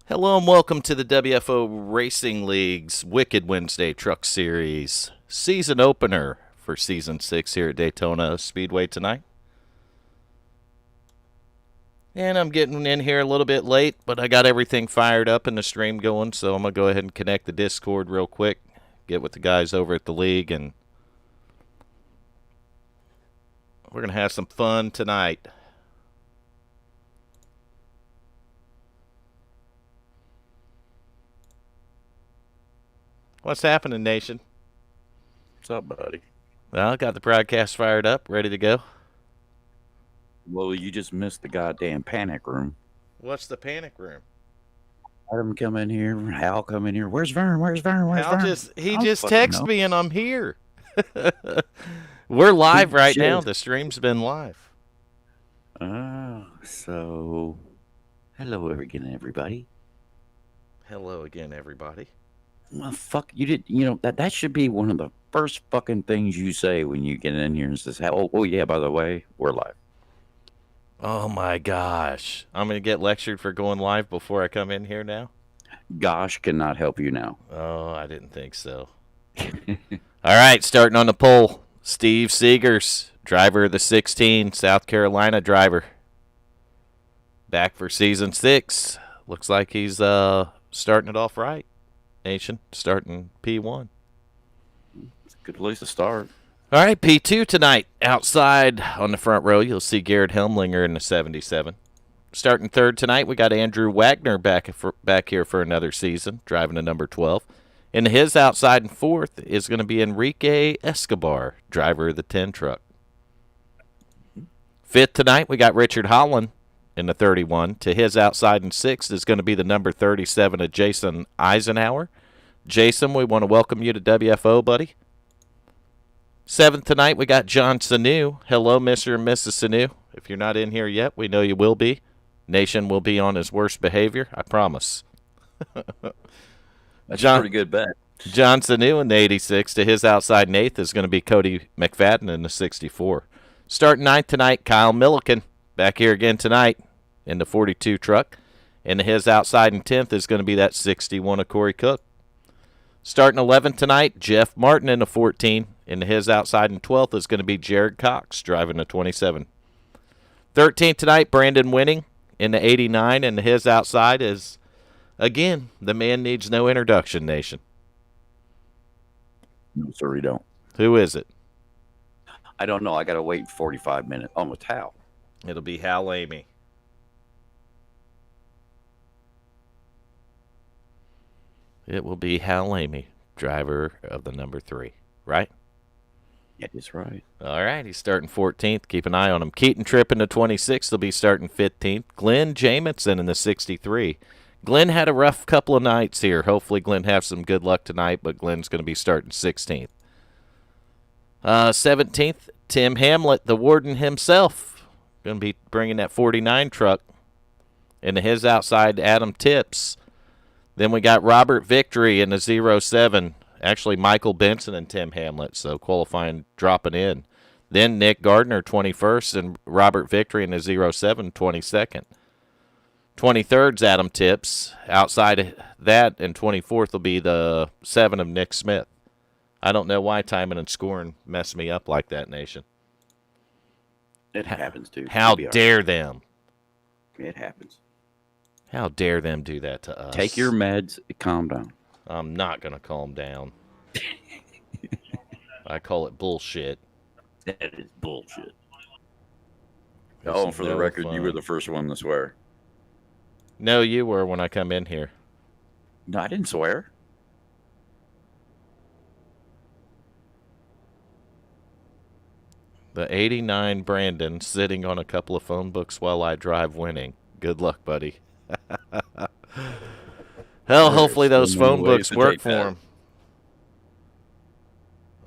Hello and welcome to the WFO Racing League's Wicked Wednesday Truck Series season opener for Season 6 here at Daytona Speedway tonight. And I'm getting in here a little bit late, but I got everything fired up and the stream going, so I'm going to go ahead and connect the Discord real quick, get with the guys over at the league, and we're going to have some fun tonight. What's happening, Nation? What's up, buddy? Well, I got the broadcast fired up, ready to go. Well, you just missed the goddamn panic room. What's the panic room? Adam come in here. Hal come in here. Where's Vern? Where's Vern? Where's Hal Vern? he I don't just fucking texted know. me and I'm here. We're live right Shit. now. The stream's been live. So hello again, everybody. Hello again, everybody. Well, fuck, you did. You know that should be one of the first fucking things you say when you get in here and says, "Oh yeah, by the way, we're live." Oh my gosh. I'm going to get lectured for going live before I come in here now? Gosh cannot help you now. Oh, I didn't think so. All right, starting on the pole. Steve Seegers, driver of the 16, South Carolina driver. Back for Season 6. Looks like he's starting it off right. Nation, starting P1. It's a good place to start. All right, P2 tonight. Outside on the front row, you'll see Garrett Helmlinger in the 77. Starting third tonight, we got Andrew Wagner back here for another season, driving a number 12. And his outside and fourth is going to be Enrique Escobar, driver of the 10 truck. Fifth tonight, we got Richard Holland in the 31. To his outside and sixth is going to be the number 37 of Jason Eisenhower. Jason, we want to welcome you to WFO, buddy. Seventh tonight, we got John Sanu. Hello, Mr. and Mrs. Sanu. If you're not in here yet, we know you will be. Nation will be on his worst behavior, I promise. That's a pretty good bet. John Sanu in the 86. To his outside and eighth is going to be Cody McFadden in the 64. Starting ninth tonight, Kyle Milliken. Back here again tonight in the 42 truck. And his outside and 10th is going to be that 61 of Corey Cook. Starting 11th tonight, Jeff Martin in the 14. And his outside and 12th is going to be Jared Cox driving the 27. 13th tonight, Brandon Winning in the 89. And his outside is, again, the man needs no introduction, Nation. No, sir, we don't. Who is it? I don't know. I got to wait 45 minutes. Almost Hal. It'll be Hal Amy. It will be Hal Amy, driver of the number 3, right? Yeah, that's right. All right, he's starting 14th. Keep an eye on him. Keaton Tripp in the 26th. He'll be starting 15th. Glenn Jamison in the 63. Glenn had a rough couple of nights here. Hopefully Glenn has some good luck tonight, but Glenn's going to be starting 16th. 17th, Tim Hamlet, the warden himself, going to be bringing that 49 truck. And his outside, Adam Tips. Then we got Robert Victory in the 07. Actually, Michael Benson and Tim Hamlet, so qualifying dropping in. Then Nick Gardner, 21st, and Robert Victory in the 07, 22nd. 23rd's Adam Tips. Outside of that, and 24th will be the 7 of Nick Smith. I don't know why timing and scoring mess me up like that, Nation. It happens, dude. How dare them? It happens. How dare them do that to us? Take your meds. Calm down. I'm not going to calm down. I call it bullshit. That is bullshit. Oh, for the record, you were the first one to swear. No, you were when I come in here. No, I didn't swear. The 89 Brandon sitting on a couple of phone books while I drive winning. Good luck, buddy. Hell, hopefully those phone books work for him.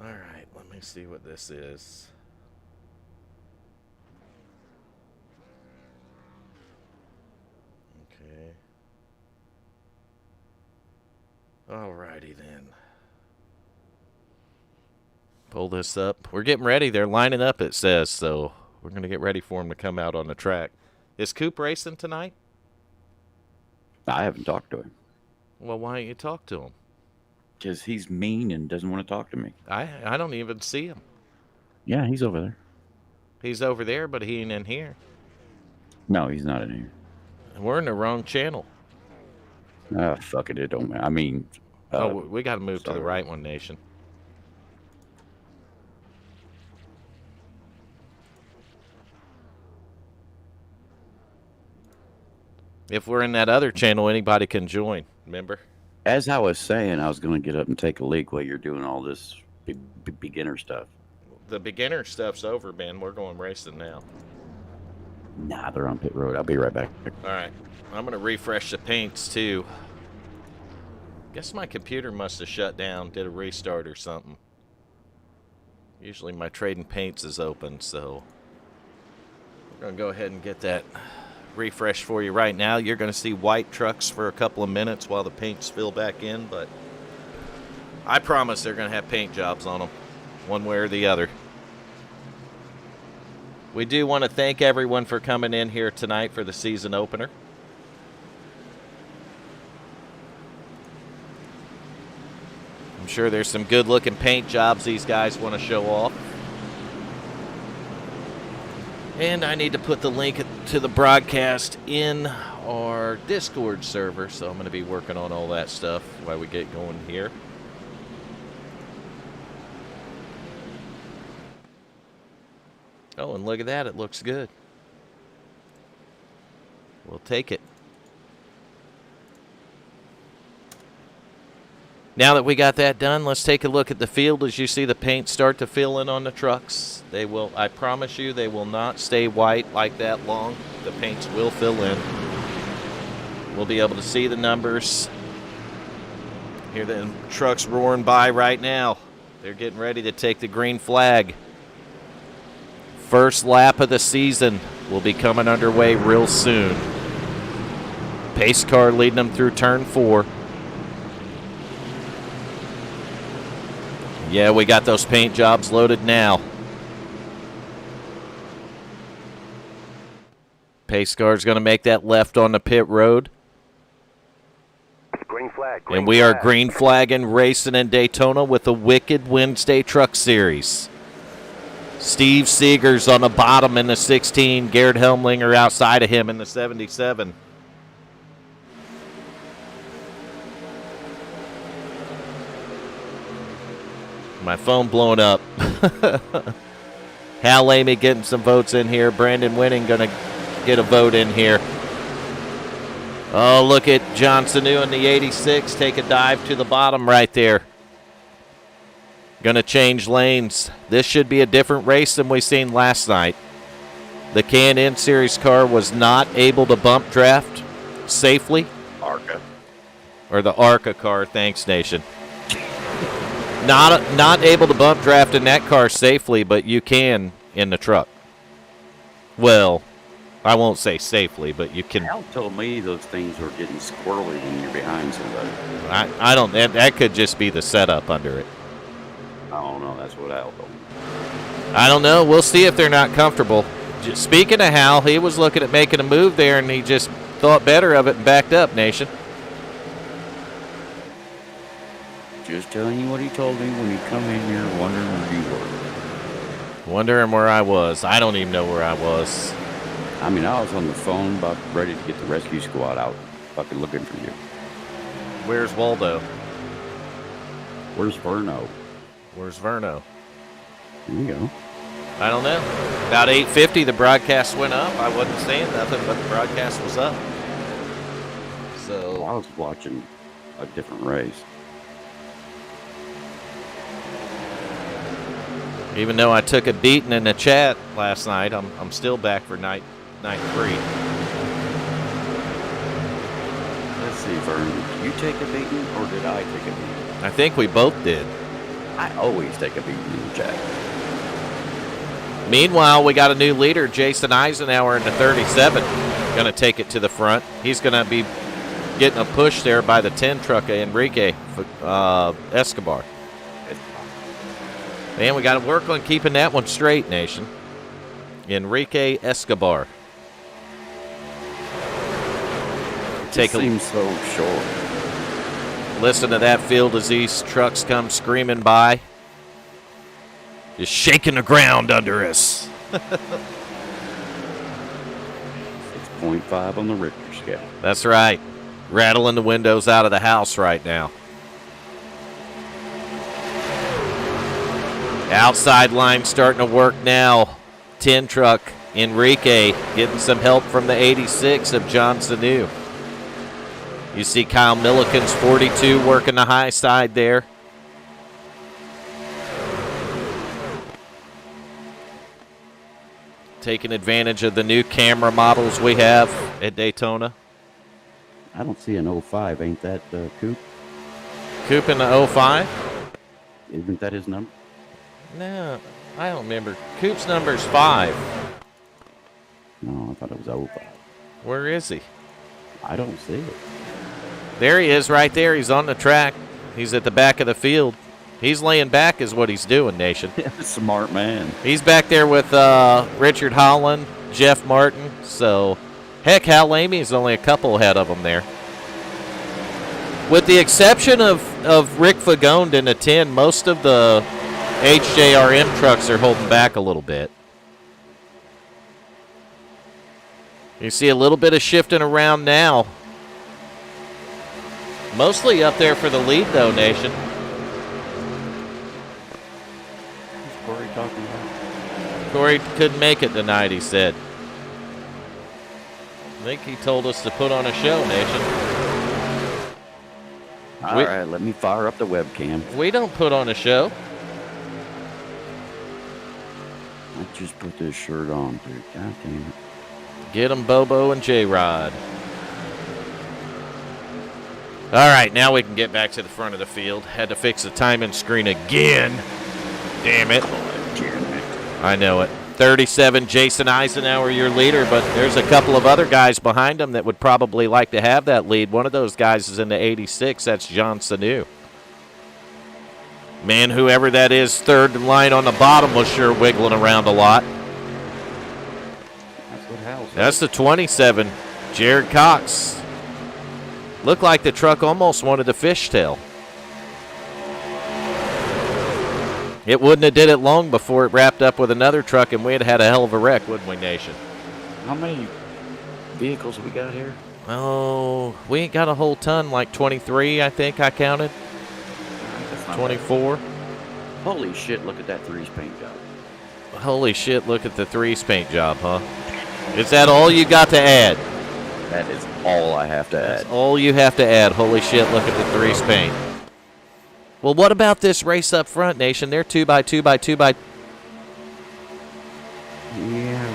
All right, let me see what this is. Okay. All righty then. Pull this up. We're getting ready. They're lining up, it says, so we're going to get ready for them to come out on the track. Is Coop racing tonight? I haven't talked to him Well, why don't you talk to him? because he's mean and doesn't want to talk to me. I don't even see him. Yeah, he's over there. He's over there, but he ain't in here. No, he's not in here. We're in the wrong channel. Ah, fuck it. It don't matter. I mean, We got to move to the sorry. right one, Nation. If we're in that other channel, anybody can join. Remember? As I was saying, I was going to get up and take a leak while you're doing all this beginner stuff. The beginner stuff's over, man. We're going racing now. Nah, they're on pit road. I'll be right back. All right. I'm going to refresh the paints, too. Guess my computer must have shut down, did a restart or something. Usually my trading paints is open, so we're going to go ahead and get that refresh for you right now. You're going to see white trucks for a couple of minutes while the paints fill back in, but I promise they're going to have paint jobs on them, one way or the other. We do want to thank everyone for coming in here tonight for the season opener. I'm sure there's some good-looking paint jobs these guys want to show off. And I need to put the link to the broadcast in our Discord server, so I'm going to be working on all that stuff while we get going here. Oh, and look at that. It looks good. We'll take it. Now that we got that done, let's take a look at the field as you see the paint start to fill in on the trucks. They will, I promise you, they will not stay white like that long. The paints will fill in. We'll be able to see the numbers. Hear the trucks roaring by right now. They're getting ready to take the green flag. First lap of the season will be coming underway real soon. Pace car leading them through turn 4. Yeah, we got those paint jobs loaded now. Pace car's going to make that left on the pit road. Green flag. And we are green flagging racing in Daytona with the Wicked Wednesday Truck Series. Steve Seegers on the bottom in the 16. Garrett Helmlinger outside of him in the 77. My phone blowing up. Hal Amy getting some votes in here. Brandon Winning going to get a vote in here. Oh, look at John Sanu in the 86. Take a dive to the bottom right there. Going to change lanes. This should be a different race than we seen last night. The Can-Am Series car was not able to bump draft safely. ARCA. Or the ARCA car. Thanks, Nation. Not able to bump draft in that car safely, but you can in the truck. Well, I won't say safely, but you can. Al told me those things were getting squirrely when you're behind somebody. I don't. That could just be the setup under it. I don't know. That's what Al told me. I don't know. We'll see if they're not comfortable. Speaking of Hal, he was looking at making a move there, and he just thought better of it and backed up, Nation. Just telling you what he told me when he come in here wondering where you were. Wondering where I was. I don't even know where I was. I mean, I was on the phone about ready to get the rescue squad out fucking looking for you. Where's Waldo? Where's Verno? Where's Verno? There you go. I don't know. About 8:50, the broadcast went up. I wasn't saying nothing, but the broadcast was up. So I was watching a different race. even though I took a beating in the chat last night, I'm still back for night 3. Let's see, Vern. Did you take a beating or did I take a beating? I think we both did. I always take a beating in the chat. Meanwhile, we got a new leader, Jason Eisenhower in the 37, going to take it to the front. He's going to be getting a push there by the 10 truck, Enrique Escobar. Man, we got to work on keeping that one straight, Nation. Enrique Escobar. take a seems so short. listen to that field as these trucks come screaming by. Just shaking the ground under us. 6.5 on the Richter scale. That's right. Rattling the windows out of the house right now. Outside line starting to work now. 10 truck Enrique getting some help from the 86 of John Sanu. You see Kyle Milliken's 42 working the high side there. Taking advantage of the new camera models we have at Daytona. I don't see an 05. Ain't that Coop? Coop in the 05? Isn't that his number? No, I don't remember. Coop's number's 5. No, I thought it was 05. Where is he? I don't see it. There he is right there. He's on the track. He's at the back of the field. He's laying back is what he's doing, Nation. Smart man. He's back there with Richard Holland, Jeff Martin. So, heck, Hal Lamey's only a couple ahead of him there. With the exception of Rick Fagone in the 10, most of the HJRM trucks are holding back a little bit. You see a little bit of shifting around now. Mostly up there for the lead, though, Nation. Who's Corey talking about? Corey couldn't make it tonight, he said. I think he told us to put on a show, Nation. All right, let me fire up the webcam. We don't put on a show. I just put this shirt on, dude. God damn it. Get him, Bobo and J-Rod. All right, now we can get back to the front of the field. Had to fix the timing screen again. Damn it. I know it. 37, Jason Eisenhower, your leader, but there's a couple of other guys behind him that would probably like to have that lead. One of those guys is in the 86. That's John Sanu. Man, whoever that is, third in line on the bottom was sure wiggling around a lot. That's what Hal said. That's the 27, Jared Cox. Looked like the truck almost wanted to fishtail. It wouldn't have did it long before it wrapped up with another truck, and we'd had a hell of a wreck, wouldn't we, Nation? How many vehicles we got here? Oh, we ain't got a whole ton, like 23, I think I counted. 24. Bad. Holy shit, look at that threes paint job. Holy shit, look at the threes paint job, huh? Is that all you got to add? That is all I have to add. That's all you have to add. Holy shit, look at the threes paint. Well, what about this race up front, Nation? They're 2x2x2x. Yeah,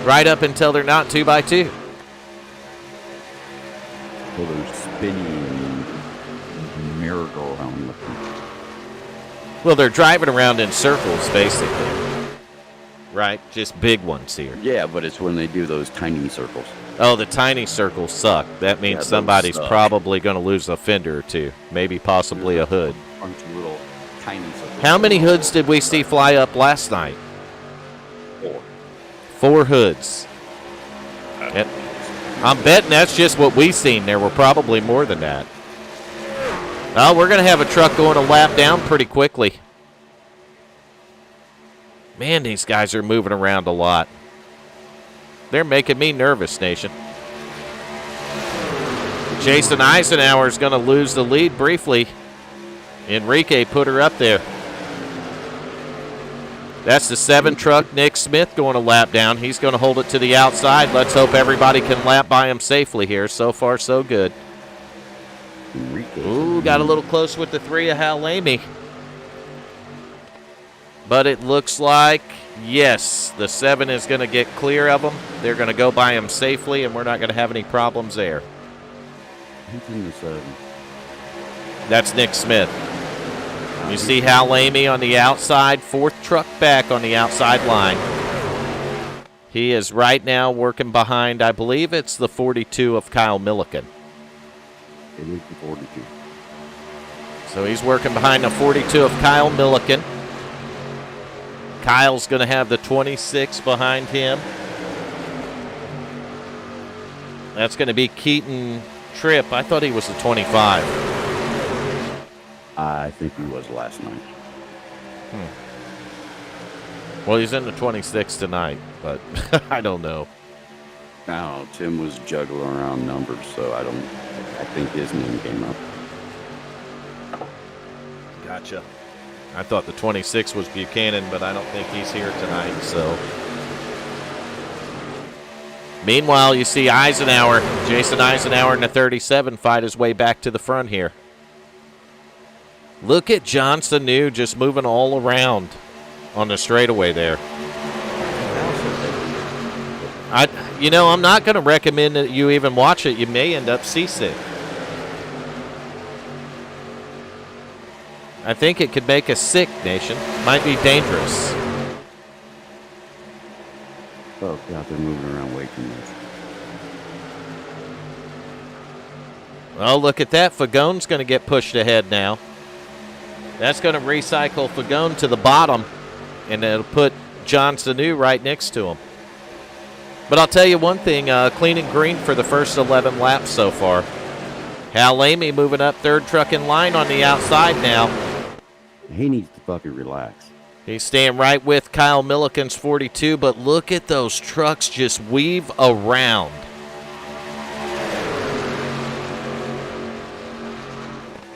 Right up until they're not 2x2. So they're spinning merry-go-round looking. Well, they're driving around in circles, basically. Right? Just big ones here. Yeah, but it's when they do those tiny circles. Oh, the tiny circles suck. That means Yeah, those somebody's suck. probably going to lose a fender or two. Maybe possibly a hood. Bunch of little tiny circles. How many hoods did we see fly up last night? 4. 4 hoods. And I'm betting that's just what we seen. There were probably more than that. Oh, we're going to have a truck going a lap down pretty quickly. Man, these guys are moving around a lot. They're making me nervous, Nation. Jason Eisenhower is going to lose the lead briefly. Enrique put her up there. That's the 7 truck, Nick Smith, going a lap down. He's going to hold it to the outside. Let's hope everybody can lap by him safely here. So far, so good. Ooh, got a little close with the 3 of Hal Lamey. But it looks like, yes, the 7 is going to get clear of them. They're going to go by him safely, and we're not going to have any problems there. Who's in the 7? That's Nick Smith. You see Hal Lamey on the outside, 4th truck back on the outside line. He is right now working behind, I believe it's the 42 of Kyle Milliken. It is the 42. So he's working behind the 42 of Kyle Milliken. Kyle's going to have the 26 behind him. That's going to be Keaton Tripp. I thought he was the 25. I think he was last night. Well, he's in the 26 tonight, but I don't know. I don't know. Tim was juggling around numbers, so I think his name came up. Gotcha. I thought the 26 was Buchanan, but I don't think he's here tonight, so. Meanwhile, you see Eisenhower, Jason Eisenhower in the 37 fight his way back to the front here. Look at John Sanu just moving all around on the straightaway there. I'm not going to recommend that you even watch it. You may end up seasick. I think it could make us sick, Nation. Might be dangerous. Oh, God, they're moving around way too much. Oh, look at that. Fagone's going to get pushed ahead now. That's going to recycle Fagone to the bottom, and it'll put John Sanu right next to him. But I'll tell you one thing, clean and green for the first 11 laps so far. Hal Lamy moving up third truck in line on the outside now. He needs to fucking relax. He's staying right with Kyle Milliken's 42, but look at those trucks just weave around.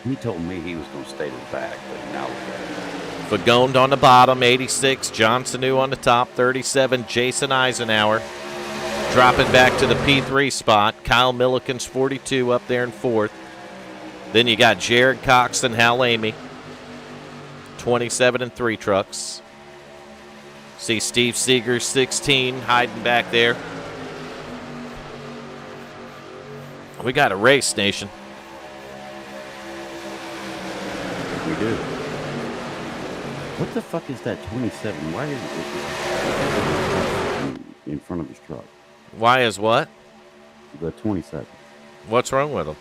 He told me he was going to stay to the back, but now look at it. Fagone on the bottom, 86. John Sanu on the top, 37. Jason Eisenhower dropping back to the P3 spot. Kyle Milliken's 42 up there in fourth. Then you got Jared Cox and Hal Lamy, 27 and 3 trucks. See Steve Seeger, 16, hiding back there. We got a race, Nation. We do. What the fuck is that 27? Why is it in front of his truck? Why is what? The 27. What's wrong with him?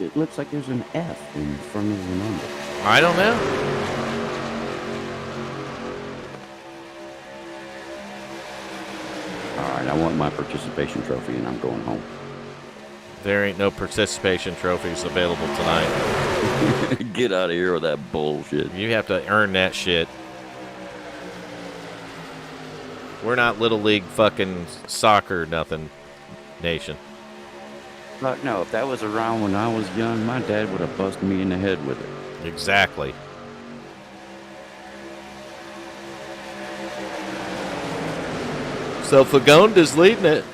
It looks like there's an F in front of the number. I don't know. All right, I want my participation trophy, and I'm going home. There ain't no participation trophies available tonight. Get out of here with that bullshit. You have to earn that shit. We're not Little League fucking soccer nothing nation. But no, if that was around when I was young, my dad would have busted me in the head with it. Exactly. So Fagone is leading it.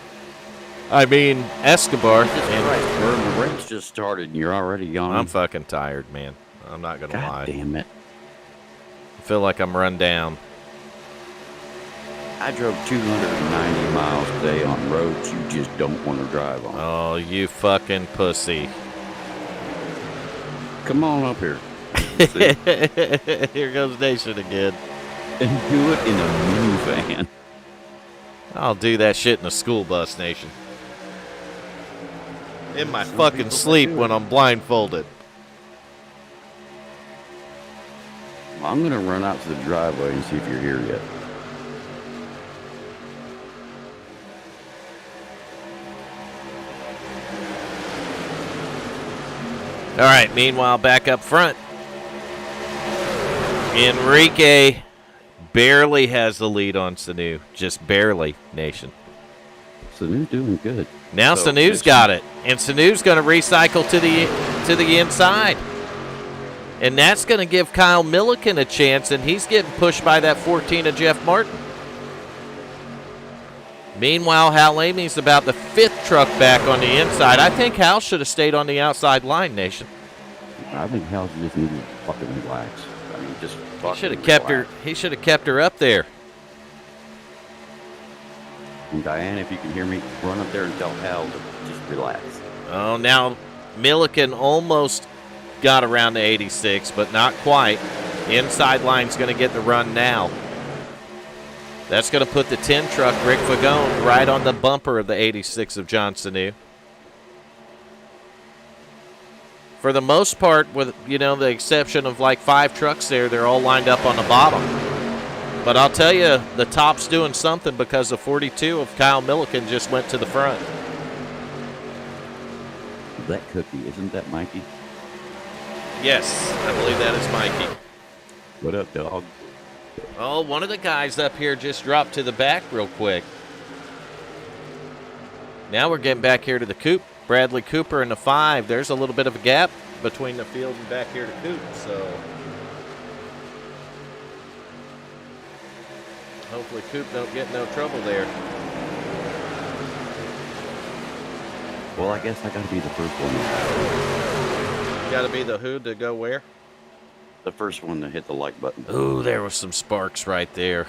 I mean, Escobar. Jesus Christ, Vern, the race just started and you're already yawning. I'm fucking tired, man. I'm not going to lie. God damn it. I feel like I'm run down. I drove 290 miles a day on roads you just don't want to drive on. Oh, you fucking pussy. Come on up here. Here goes Nation again. And do it in a minivan. I'll do that shit in a school bus, Nation. In my fucking sleep when I'm blindfolded. I'm going to run out to the driveway and see if you're here yet. All right, meanwhile, back up front. Enrique barely has the lead on Sanu. Just barely, Nation. Sanu's doing good. Now So, Sanu's got it. And Sanu's going to recycle to the inside. And that's going to give Kyle Milliken a chance, and he's getting pushed by that 14 of Jeff Martin. Meanwhile, Hal Lamy's about the 5th truck back on the inside. I think Hal should have stayed on the outside line, Nation. I think Hal just needed to fucking relax. I mean, just fucking He should have kept her. He should have kept her up there. And Diane, if you can hear me, run up there and tell Hal to just relax. Oh, now Milliken almost got around the 86, but not quite. The inside line's going to get the run now. That's going to put the 10 truck, Rick Fagone, right on the bumper of the 86 of John Sanu. For the most part, with the exception of like 5 trucks there, they're all lined up on the bottom. But I'll tell you, the top's doing something because the 42 of Kyle Milliken just went to the front. that Cookie, isn't that Mikey? Yes, I believe that is Mikey. What up, dog? Oh, one of the guys up here just dropped to the back real quick. Now we're getting back here to the coop. Bradley Cooper in the 5. There's a little bit of a gap between the field and back here to coop, so hopefully Coop don't get no trouble there. Well, I guess I gotta be the first one. Got to be the who to go where? The first one to hit the like button. Ooh, there was some sparks right there.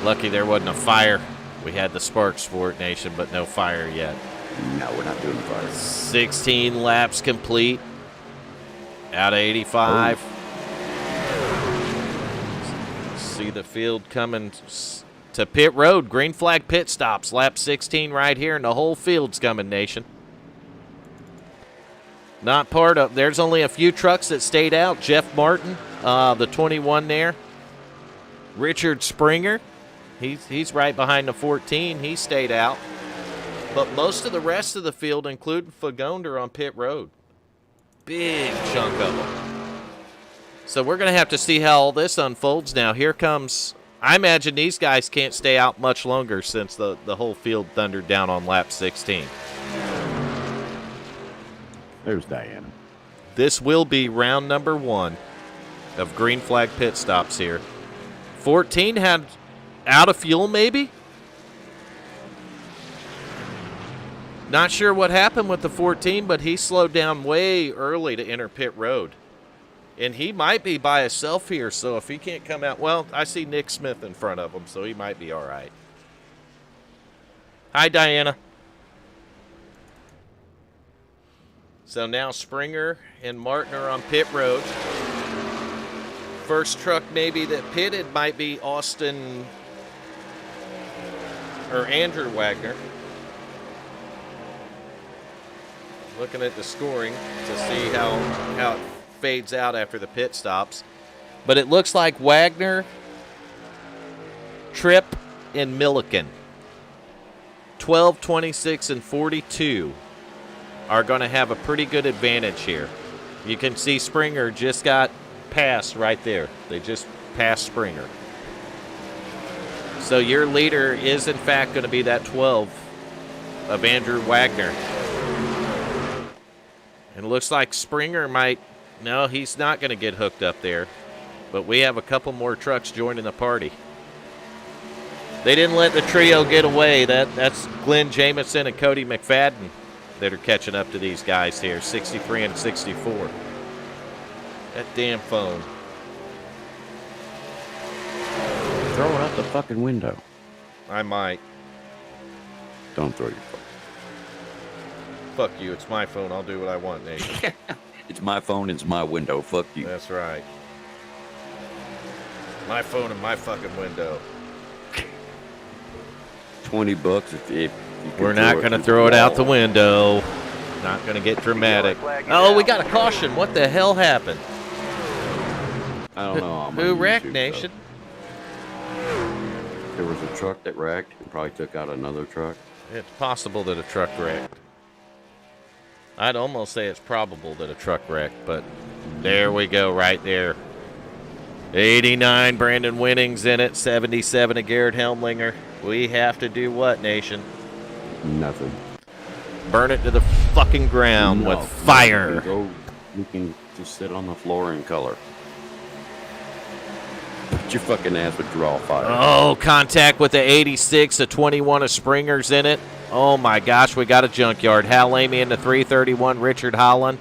Lucky there wasn't a fire. We had the sparks for it, Nation, but no fire yet. No, we're not doing fire. 16 laps complete. Out of 85. See the field coming to pit road. Green flag pit stops. Lap 16 right here, and the whole field's coming, Nation. Not part of. There's only a few trucks that stayed out. Jeff Martin, the 21 there. Richard Springer. He's right behind the 14. He stayed out. But most of the rest of the field, including Fagonder on pit road. Big chunk of them. So we're going to have to see how all this unfolds now. Here comes, I imagine these guys can't stay out much longer since the whole field thundered down on lap 16. There's Diana. This will be round number 1 of green flag pit stops here. 14 had out of fuel, maybe? Not sure what happened with the 14, but he slowed down way early to enter pit road. And he might be by himself here, so if he can't come out, well, I see Nick Smith in front of him, so he might be all right. Hi, Diana. So now Springer and Martin are on pit road. First truck maybe that pitted might be Austin or Andrew Wagner. Looking at the scoring to see how it fades out after the pit stops. But it looks like Wagner, Tripp, and Milliken, 12, 26, and 42, are going to have a pretty good advantage here. You can see Springer just got passed right there. They just passed Springer. So your leader is, in fact, going to be that 12 of Andrew Wagner. And it looks like Springer might, no, he's not going to get hooked up there. But we have a couple more trucks joining the party. They didn't let the trio get away. That's Glenn Jamison and Cody McFadden that are catching up to these guys here, 63 and 64. That damn phone. Throw it out the fucking window. I might. Don't throw your phone. Fuck you, it's my phone. I'll do what I want, Nate. It's my phone, it's my window. Fuck you. That's right. My phone and my fucking window. $20 if you We're not going to throw it out the window. Not going to get dramatic. Oh, we got a caution. What the hell happened? I don't know. Who wrecked, Nation? There was a truck that wrecked and probably took out another truck. It's possible that a truck wrecked. I'd almost say it's probable that a truck wrecked, but there we go right there. 89, Brandon Winnings in it. 77 of Garrett Helmlinger. We have to do what, Nation? Nothing. Burn it to the fucking ground with fire. You can just sit on the floor and color. Put your fucking ass with draw fire. Oh, contact with the 86, a 21 of Springer's in it. Oh my gosh, we got a junkyard. Hal Amy in the 331, Richard Holland.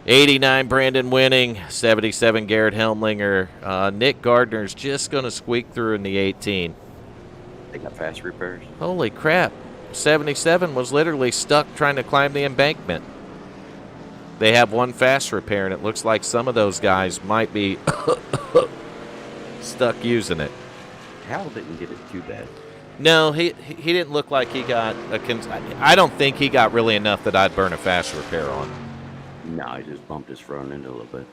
89, Brandon Winning. 77, Garrett Helmlinger. Nick Gardner's just going to squeak through in the 18. They got fast repairs. Holy crap. 77 was literally stuck trying to climb the embankment. They have one fast repair, and it looks like some of those guys might be stuck using it. Hal didn't get it too bad. No, he didn't look like he got I don't think he got really enough that I'd burn a fast repair on. No, he just bumped his front end a little bit.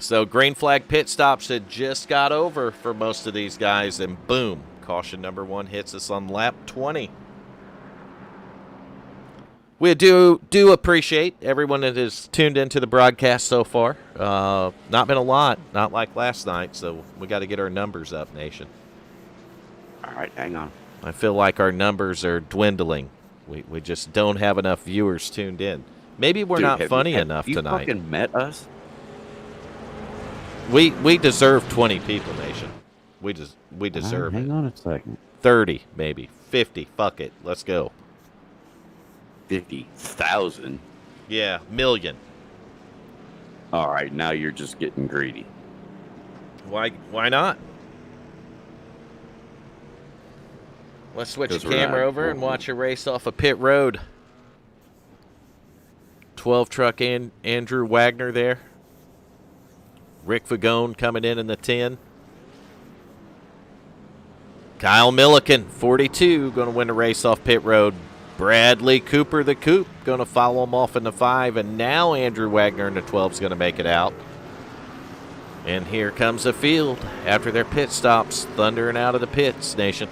So green flag pit stops had just got over for most of these guys, and boom, Caution number 1 hits us on lap 20. We do appreciate everyone that has tuned into the broadcast so far. Not been a lot, not like last night, so we got to get our numbers up, Nation. All right, hang on. I feel like our numbers are dwindling. We just don't have enough viewers tuned in. Maybe we're not funny enough tonight. Have you fucking met us? We deserve 20 people, Nation. We deserve hang it. on a second. 30, maybe. 50. Fuck it. Let's go. 50,000. Yeah, million. All right, now you're just getting greedy. Why not? Let's switch the camera over and watch a race off of pit road. 12 truck Andrew Wagner there. Rick Fagone coming in the 10. Kyle Milliken, 42, going to win the race off pit road. Bradley Cooper, the Coop, going to follow him off in the 5. And now Andrew Wagner in the 12 is going to make it out. And here comes the field after their pit stops, thundering out of the pits, Nation.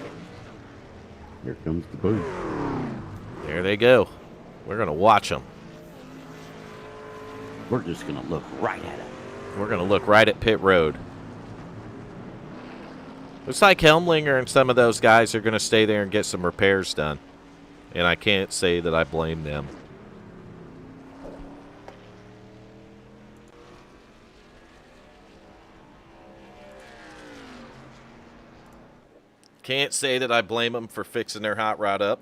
Here comes the booth. There they go. We're going to watch them. We're just going to look right at it. We're going to look right at pit road. Looks like Helmlinger and some of those guys are going to stay there and get some repairs done. And I can't say that I blame them. Can't say that I blame them for fixing their hot rod up.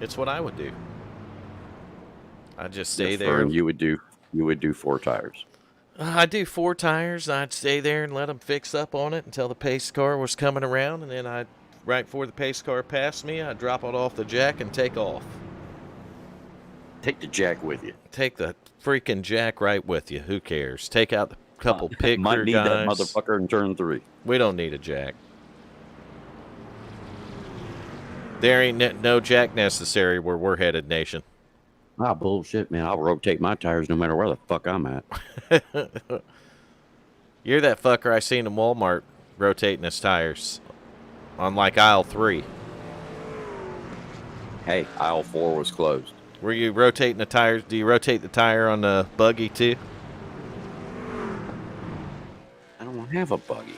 It's what I would do. I'd just stay there. You would do 4 tires. I'd do 4 tires. I'd stay there and let them fix up on it until the pace car was coming around. And then right before the pace car passed me, I'd drop it off the jack and take off. Take the jack with you. Take the freaking jack right with you. Who cares? Take out the couple picker Might need guys. that motherfucker in turn 3. We don't need a jack. There ain't no jack necessary where we're headed, Nation. Ah, bullshit, man. I'll rotate my tires no matter where the fuck I'm at. You're that fucker I seen in Walmart rotating his tires on like aisle 3. Hey, aisle 4 was closed. Were you rotating the tires? Do you rotate the tire on the buggy too? I don't have a buggy.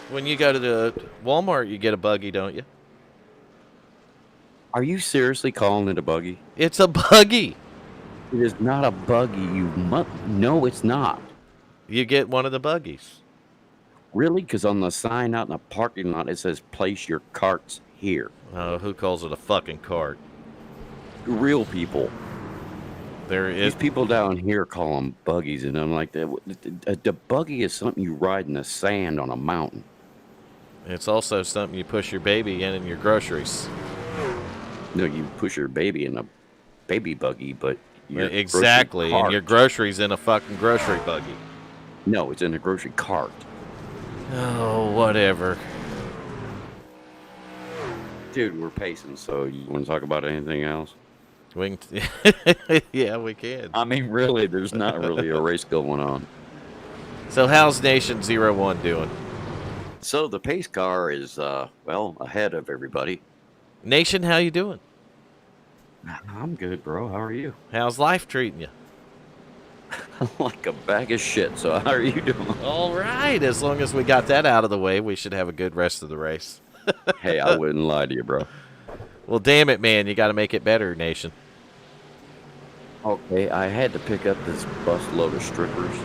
When you go to the Walmart, you get a buggy, don't you? Are you seriously calling it a buggy? It's a buggy. It is not a buggy. No, it's not. You get one of the buggies. Really? Because on the sign out in the parking lot, it says place your carts here. Oh, who calls it a fucking cart? Real people. There is. These people down here call them buggies, and I'm like, the buggy is something you ride in the sand on a mountain. It's also something you push your baby in your groceries. No, you push your baby in a baby buggy, but exactly, and your groceries in a fucking grocery buggy. No, it's in a grocery cart. Oh, whatever. Dude, we're pacing, so you want to talk about anything else? We can yeah, we can. I mean, really, there's not really a race going on. So how's Nation 01 doing? So the pace car is, well, ahead of everybody. Nation, how you doing? I'm good, bro. How are you? How's life treating you? Like a bag of shit, so how are you doing? All right, as long as we got that out of the way, we should have a good rest of the race. Hey, I wouldn't lie to you, bro. Well, damn it, man. You got to make it better, Nation. Okay, I had to pick up this bus load of strippers,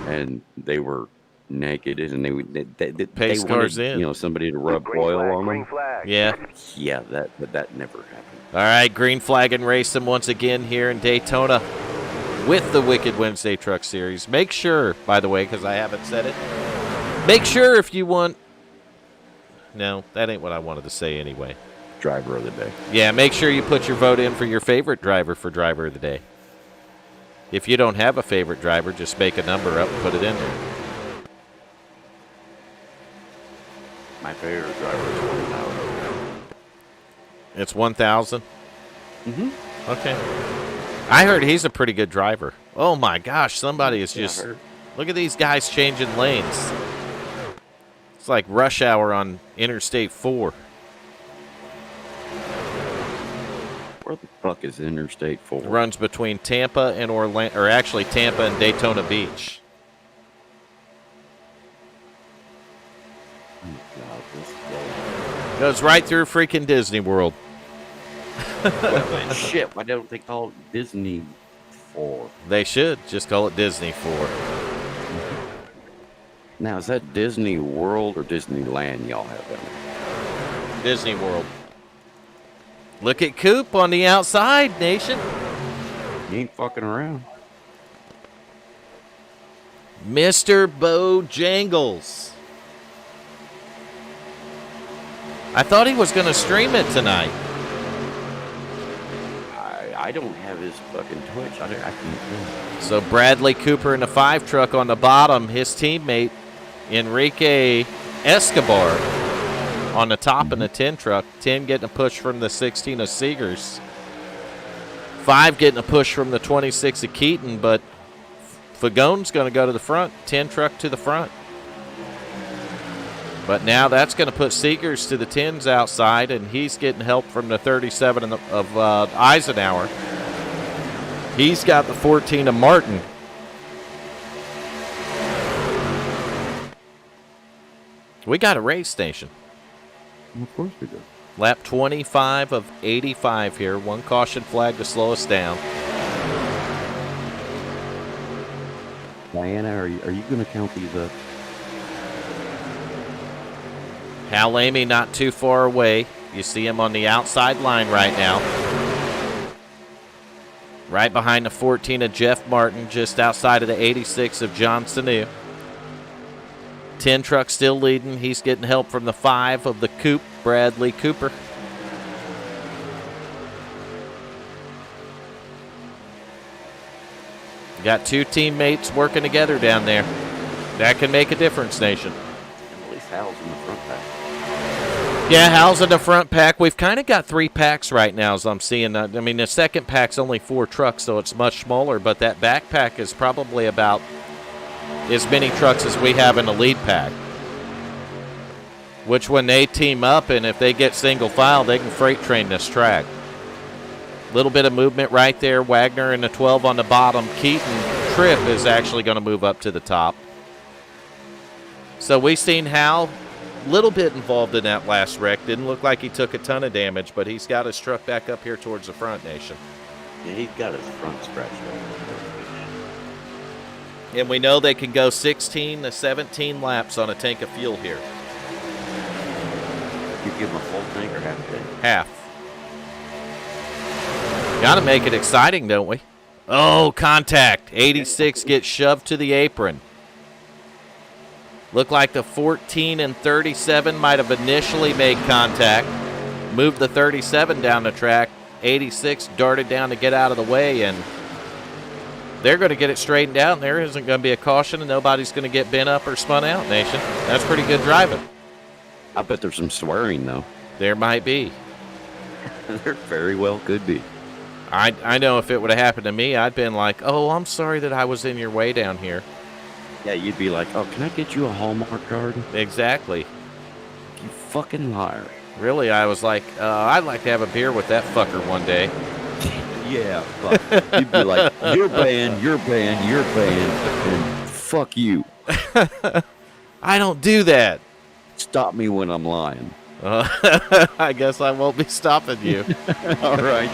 and they were naked, and they Pace wanted, cars in. you know, somebody to rub oil on them. Yeah. Yeah, that never happened. All right, green flag and racing once again here in Daytona with the Wicked Wednesday Truck Series. Make sure, by the way, because I haven't said it, make sure if you want... No, that ain't what I wanted to say anyway. Driver of the day. Yeah, make sure you put your vote in for your favorite driver for driver of the day. If you don't have a favorite driver, just make a number up and put it in there. My favorite driver is 1,000. It's 1,000? Mm-hmm. Okay. I heard he's a pretty good driver. Oh, my gosh. Somebody is just... Look at these guys changing lanes. It's like rush hour on Interstate 4. Where the fuck is Interstate 4? It runs between Tampa and Orlando, or actually Tampa and Daytona Beach. Oh, God, this guy. Goes right through freaking Disney World. Shit, why don't they call it Disney 4? They should just call it Disney 4. Now, is that Disney World or Disneyland y'all have down there? Disney World. Look at Coop on the outside, nation. You ain't fucking around. Mr. Bojangles. I thought he was going to stream it tonight. I don't have his fucking Twitch. I can't. So Bradley Cooper in the 5 truck on the bottom. His teammate, Enrique Escobar, on the top in the 10 truck. 10 getting a push from the 16 of Seegers. 5 getting a push from the 26 of Keaton, but Fagone's going to go to the front. 10 truck to the front. But now that's going to put Seegers to the 10s outside, and he's getting help from the 37 of Eisenhower. He's got the 14 of Martin. We got a race station. Of course we do. Lap 25 of 85 here. One caution flag to slow us down. Diana, are you going to count these up? Hal Amy not too far away. You see him on the outside line right now. Right behind the 14 of Jeff Martin, just outside of the 86 of John Sanu. 10 truck still leading. He's getting help from the 5 of the Coop, Bradley Cooper. Got 2 teammates working together down there. That can make a difference, nation. At least Hal's in the front pack. Yeah, Hal's in the front pack. We've kind of got 3 packs right now, as I'm seeing. I mean, the second pack's only 4 trucks, so it's much smaller, but that back pack is probably about as many trucks as we have in the lead pack. Which, when they team up and if they get single file, they can freight train this track. Little bit of movement right there. Wagner in the 12 on the bottom. Keaton Tripp is actually going to move up to the top. So we've seen Hal a little bit involved in that last wreck. Didn't look like he took a ton of damage, but he's got his truck back up here towards the front, nation. Yeah, he's got his front scratched up. And we know they can go 16 to 17 laps on a tank of fuel here. You give him a full tank or half a tank? Half. Got to make it exciting, don't we? Oh, contact. 86 gets shoved to the apron. Looked like the 14 and 37 might have initially made contact. Moved the 37 down the track. 86 darted down to get out of the way, and they're going to get it straightened out, and there isn't going to be a caution, and nobody's going to get bent up or spun out, nation. That's pretty good driving. I bet there's some swearing, though. There might be. There very well could be. I know if it would have happened to me, I'd been like, oh, I'm sorry that I was in your way down here. Yeah, you'd be like, oh, can I get you a Hallmark card? Exactly. You fucking liar. Really, I was like, I'd like to have a beer with that fucker one day. Yeah, but you'd be like, you're banned, and fuck you. I don't do that. Stop me when I'm lying. I guess I won't be stopping you. All right.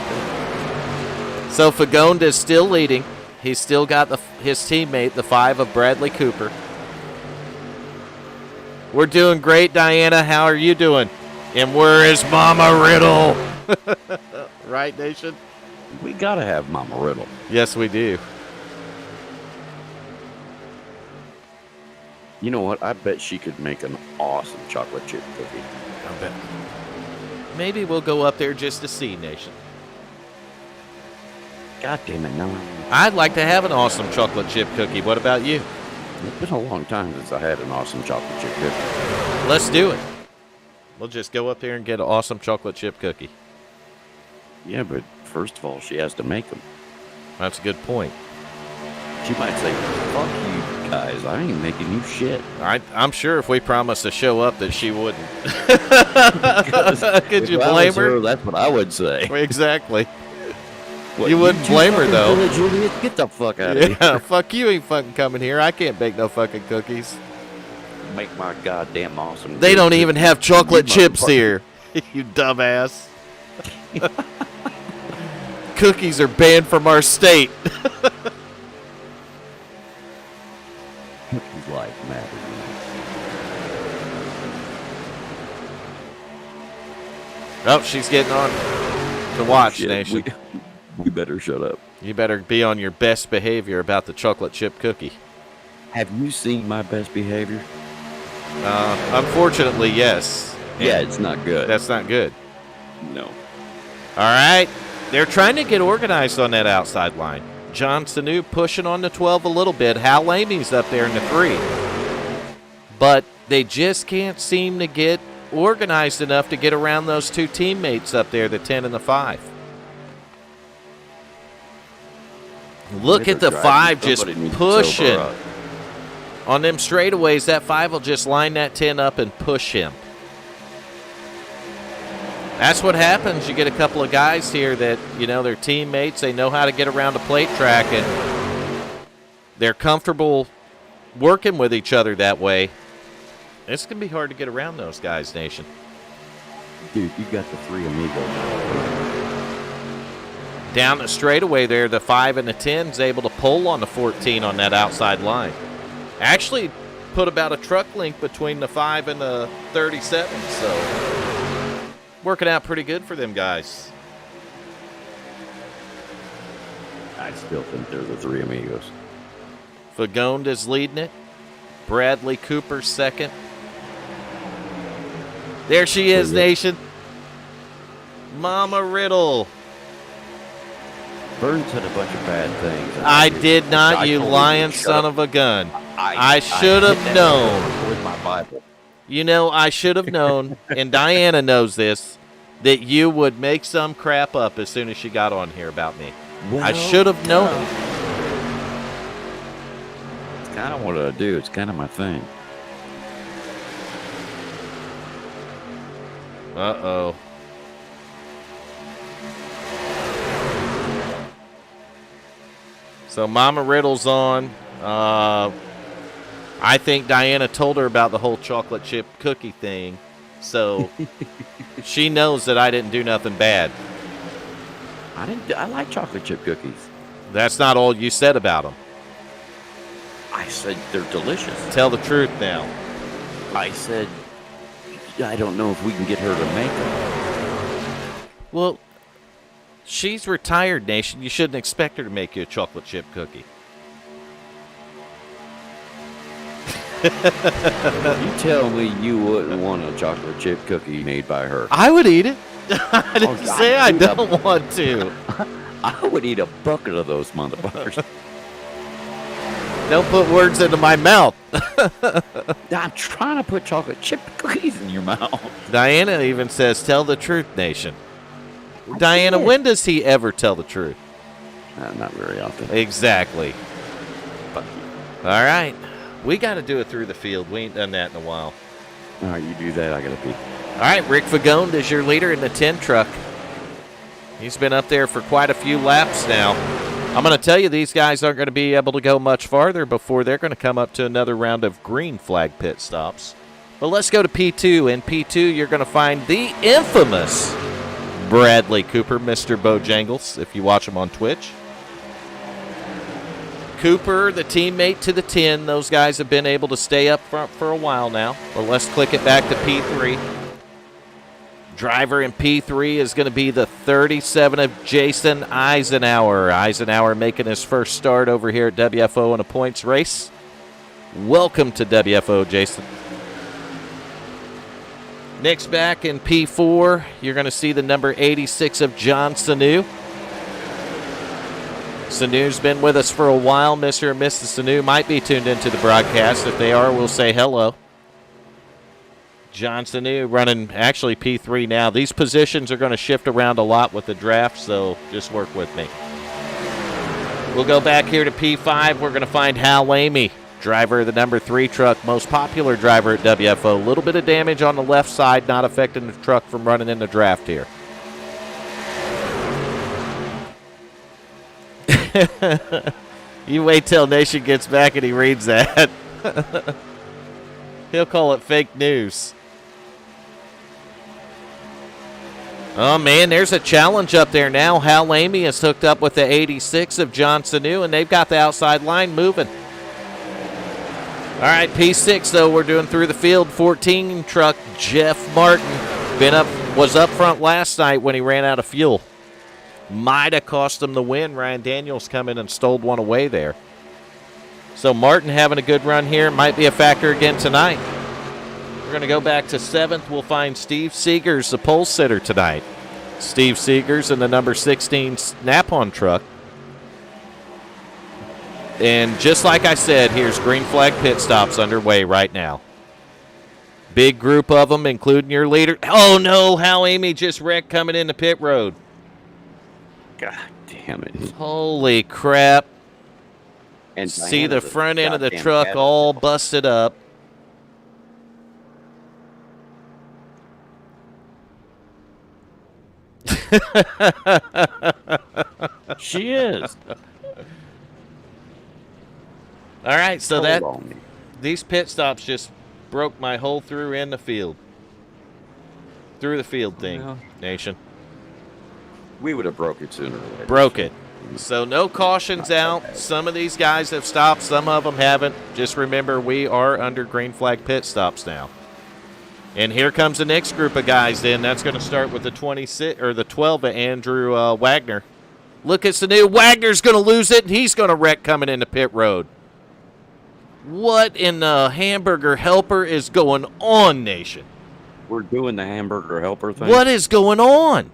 So Fagonda is still leading. He's still got his teammate, the 5 of Bradley Cooper. We're doing great, Diana. How are you doing? And where is Mama Riddle? Right, nation? We gotta have Mama Riddle. Yes, we do. You know what? I bet she could make an awesome chocolate chip cookie. I bet. Maybe we'll go up there just to see, nation. God damn it, no. I'd like to have an awesome chocolate chip cookie. What about you? It's been a long time since I had an awesome chocolate chip cookie. Let's do it. We'll just go up there and get an awesome chocolate chip cookie. Yeah, but first of all, she has to make them. That's a good point. She might say, fuck you, guys. I ain't making you shit. I'm sure if we promised to show up that she wouldn't. Could you If I blame was her? That's what I would say. Exactly. What, You wouldn't blame her, fucking though. village idiot? Get the fuck out of here. Yeah, fuck you ain't fucking coming here. I can't bake no fucking cookies. Make my goddamn awesome. They don't even have chocolate You chips motherfucker. here. You dumbass. Cookies are banned from our state. Cookies like matter. Oh, she's getting on to watch, Shit, Nation. we better shut up. You better be on your best behavior about the chocolate chip cookie. Have you seen my best behavior? Unfortunately, yes. Yeah, it's not good. That's not good. No. All right. They're trying to get organized on that outside line. John Sanu pushing on the 12 a little bit. Hal Lamey's up there in the 3. But they just can't seem to get organized enough to get around those two teammates up there, the 10 and the 5. Look at the 5 just pushing. On them straightaways, that 5 will just line that 10 up and push him. That's what happens. You get a couple of guys here that, you know, they're teammates. They know how to get around a plate track, and they're comfortable working with each other that way. It's going to be hard to get around those guys, Nation. Dude, you got the 3 amigos. Down the straightaway there, the 5 and the 10 is able to pull on the 14 on that outside line. Actually put about a truck link between the 5 and the 37, so working out pretty good for them guys. I still think they're the 3 amigos. Fagonde is leading it. Bradley Cooper second. There she is, Nation. Mama Riddle. Burns said a bunch of bad things. I did not, you lying son of a gun. I should have known. With my Bible. You know, I should have known, and Diana knows this, that you would make some crap up as soon as she got on here about me. Well, I should have known it. It's kind of what I do. It's kind of my thing. Uh-oh. So Mama Riddle's on. I think Diana told her about the whole chocolate chip cookie thing, so she knows that I didn't do nothing bad. I like chocolate chip cookies. That's not all you said about them. I said they're delicious. Tell the truth now. I said I don't know if we can get her to make them. Well, she's retired, Nation. You shouldn't expect her to make you a chocolate chip cookie. You tell me you wouldn't want a chocolate chip cookie made by her. I would eat it. I didn't Oh, say I dude, don't want to. I would eat a bucket of those motherfuckers. Don't put words into my mouth. I'm trying to put chocolate chip cookies in your mouth. Diana even says, tell the truth, Nation. Diana, did. when does he ever tell the truth? Not very often. Exactly. Fuck you. All right. We got to do it through the field. We ain't done that in a while. All right, you do that. I gotta pee. All right, Rick Fagonde is your leader in the 10 truck. He's been up there for quite a few laps now. I'm going to tell you, these guys aren't going to be able to go much farther before they're going to come up to another round of green flag pit stops. But let's go to P2. In P2, you're going to find the infamous Bradley Cooper, Mr. Bojangles, if you watch him on Twitch. Cooper, the teammate to the 10. Those guys have been able to stay up front for a while now. But let's click it back to P3. Driver in P3 is going to be the 37 of Jason Eisenhower. Eisenhower making his first start over here at WFO in a points race. Welcome to WFO, Jason. Next back in P4, you're going to see the number 86 of John Sanu. Sanu's been with us for a while. Mr. and Mrs. Sanu might be tuned into the broadcast. If they are, we'll say hello. John Sanu running actually P3 now. These positions are going to shift around a lot with the draft, so just work with me. We'll go back here to P5. We're going to find Hal Lamey. Driver of the number 3 truck, most popular driver at WFO. A little bit of damage on the left side, not affecting the truck from running in the draft here. You wait till Nation gets back and he reads that. He'll call it fake news. Oh, man, there's a challenge up there now. Hal Amy is hooked up with the 86 of John Sanu, and they've got the outside line moving. All right, P6, though, we're doing through the field. 14 truck Jeff Martin was up front last night when he ran out of fuel. Might have cost him the win. Ryan Daniels come in and stole one away there. So Martin having a good run here. Might be a factor again tonight. We're going to go back to 7th. We'll find Steve Seegers, the pole sitter tonight. Steve Seegers in the number 16 Snap-on truck. And just like I said, here's green flag pit stops underway right now. Big group of them, including your leader. Oh, no, Hal Amy just wrecked coming into pit road. God damn it. Holy crap. And see the front end of the truck all busted up. She is. All right, so these pit stops just broke my whole through the field thing, Nation. We would have broke it sooner or later. Broke it. So no cautions out. Some of these guys have stopped. Some of them haven't. Just remember, we are under green flag pit stops now. And here comes the next group of guys. Then that's going to start with the 26 or the 12 of Andrew Wagner. Look at Sanu. Wagner's going to lose it, and he's going to wreck coming into pit road. What in the hamburger helper is going on, Nation? We're doing the hamburger helper thing. What is going on?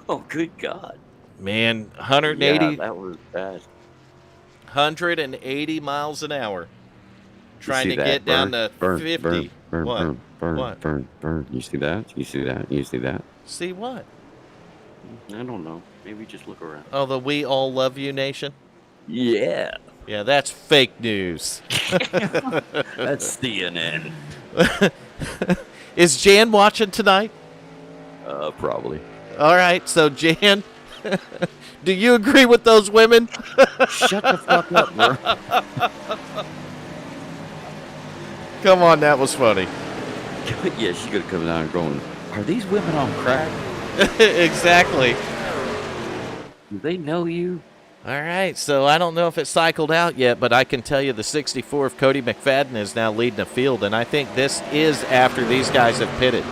Oh, good God. Man, 180. Yeah, that was bad. 180 miles an hour. Trying to get down to 50. What? Burn. You see that? You see that? You see that? See what? I don't know. Maybe just look around. Oh, the We All Love You Nation? Yeah. Yeah, that's fake news. That's CNN. Is Jan watching tonight? Probably. All right, so Jan, do you agree with those women? Shut the fuck up, bro. Come on, that was funny. Yeah, she could have come down and going, are these women on crack? Exactly. Do they know you? All right, so I don't know if it cycled out yet, but I can tell you the 64 of Cody McFadden is now leading the field, and I think this is after these guys have pitted.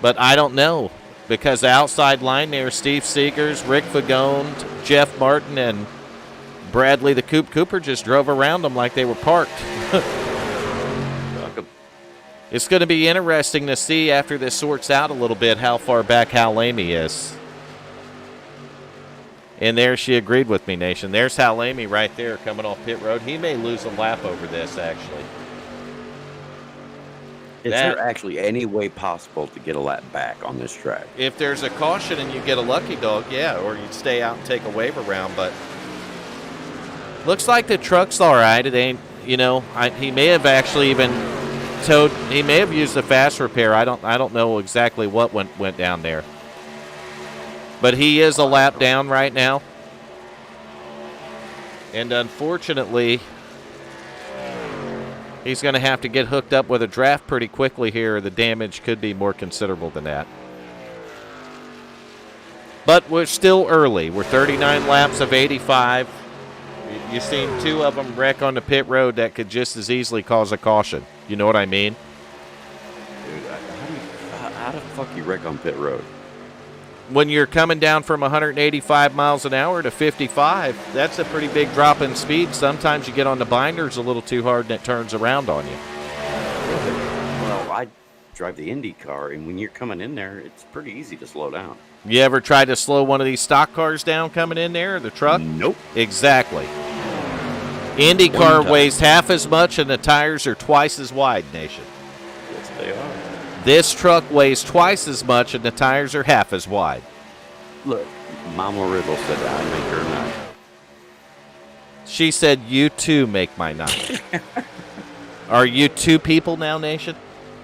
But I don't know, because the outside line there, Steve Seegers, Rick Fagone, Jeff Martin, and Bradley the Coop Cooper just drove around them like they were parked. It's going to be interesting to see after this sorts out a little bit how far back Hal Amy is. And there she agreed with me, Nation. There's Hal Amy right there coming off pit road. He may lose a lap over this, actually. Is there actually any way possible to get a lap back on this track? If there's a caution and you get a lucky dog, yeah, or you stay out and take a wave around. But looks like the truck's all right. It ain't, he may have actually even towed. He may have used a fast repair. I don't know exactly what went down there. But he is a lap down right now. And unfortunately, he's going to have to get hooked up with a draft pretty quickly here. The damage could be more considerable than that. But we're still early. We're 39 laps of 85. You've seen two of them wreck on the pit road that could just as easily cause a caution. You know what I mean? Dude, how the fuck you wreck on pit road? When you're coming down from 185 miles an hour to 55, that's a pretty big drop in speed. Sometimes you get on the binders a little too hard and it turns around on you. Well, I drive the Indy car, and when you're coming in there, it's pretty easy to slow down. You ever tried to slow one of these stock cars down coming in there, or the truck? Nope. Exactly. Indy car weighs half as much and the tires are twice as wide, Nation. Yes, they are. This truck weighs twice as much and the tires are half as wide. Look, Mama Riddle said I make her She said, "You too make my night." Are you two people now, Nation?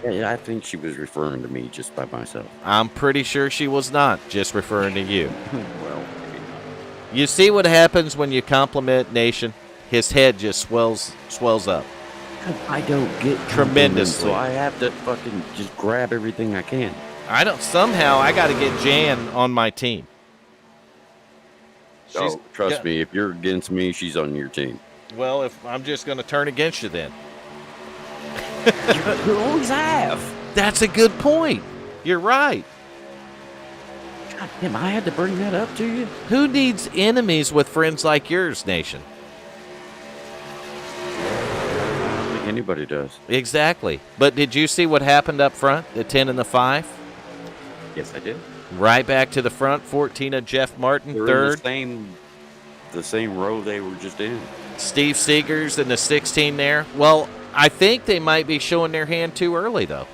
Yeah, I think she was referring to me just by myself. I'm pretty sure she was not just referring to you. Well, maybe not. You see what happens when you compliment Nation? His head just swells up. I don't get Tremendously. so I have to fucking just grab everything I can. I don't. Somehow I got to get Jan on my team. Oh, trust me, if you're against me, she's on your team. Well, if I'm just going to turn against you, then. You always have. That's a good point. You're right. God damn, I had to bring that up to you. Who needs enemies with friends like yours, Nation? I don't think anybody does. Exactly. But did you see what happened up front? The 10 and the 5? Yes, I did. Right back to the front. 14 of Jeff Martin, They're third. in the same row they were just in. Steve Seegers in the 16 there. Well, I think they might be showing their hand too early, though.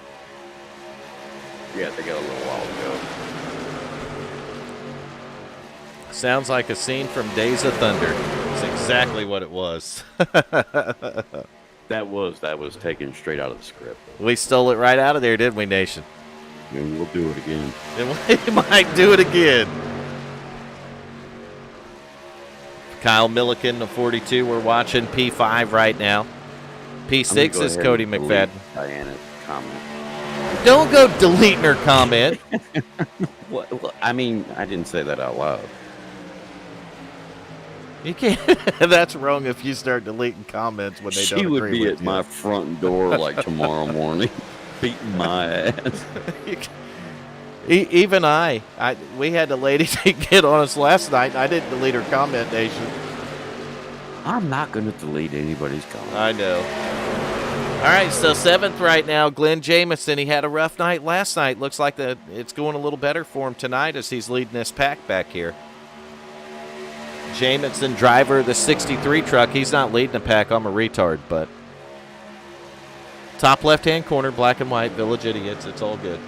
Yeah, they got a little while to go. Sounds like a scene from Days of Thunder. It's exactly what it was. That was taken straight out of the script. We stole it right out of there, didn't we, Nation? And we'll do it again. And we might do it again. Kyle Milliken, the 42. We're watching P5 right now. P6 is Cody McFadden. Diana's comment. Don't go deleting her comment. Well, I mean, I didn't say that out loud. You can't. That's wrong if you start deleting comments when they don't agree She would be with at you. my front door like tomorrow morning, beating my ass. Even we had a lady get on us last night. And I didn't delete her comment, Nation. I'm not going to delete anybody's comment. I know. All right, so 7th right now, Glenn Jamison. He had a rough night last night. Looks like it's going a little better for him tonight as he's leading this pack back here. Jamison, driver of the 63 truck. He's not leading the pack. I'm a retard, but top left-hand corner, black and white, Village Idiots. It's all good.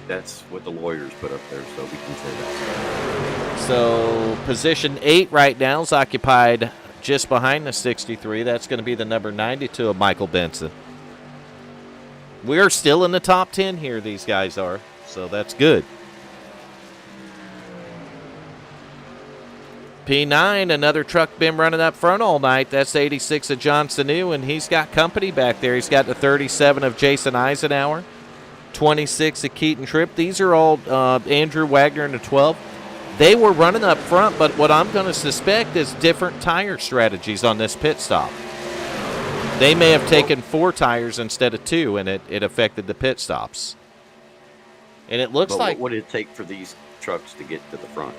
That's what the lawyers put up there, so we can say that. So position 8 right now is occupied just behind the 63. That's going to be the number 92 of Michael Benson. We're still in the top 10 here, these guys are, so that's good. P9, another truck been running up front all night. That's 86 of John Sanu, and he's got company back there. He's got the 37 of Jason Eisenhower, 26 of Keaton Tripp. These are all Andrew Wagner in the 12. They were running up front, but what I'm going to suspect is different tire strategies on this pit stop. They may have taken 4 tires instead of 2, and it affected the pit stops. And it looks like... what would it take for these trucks to get to the front?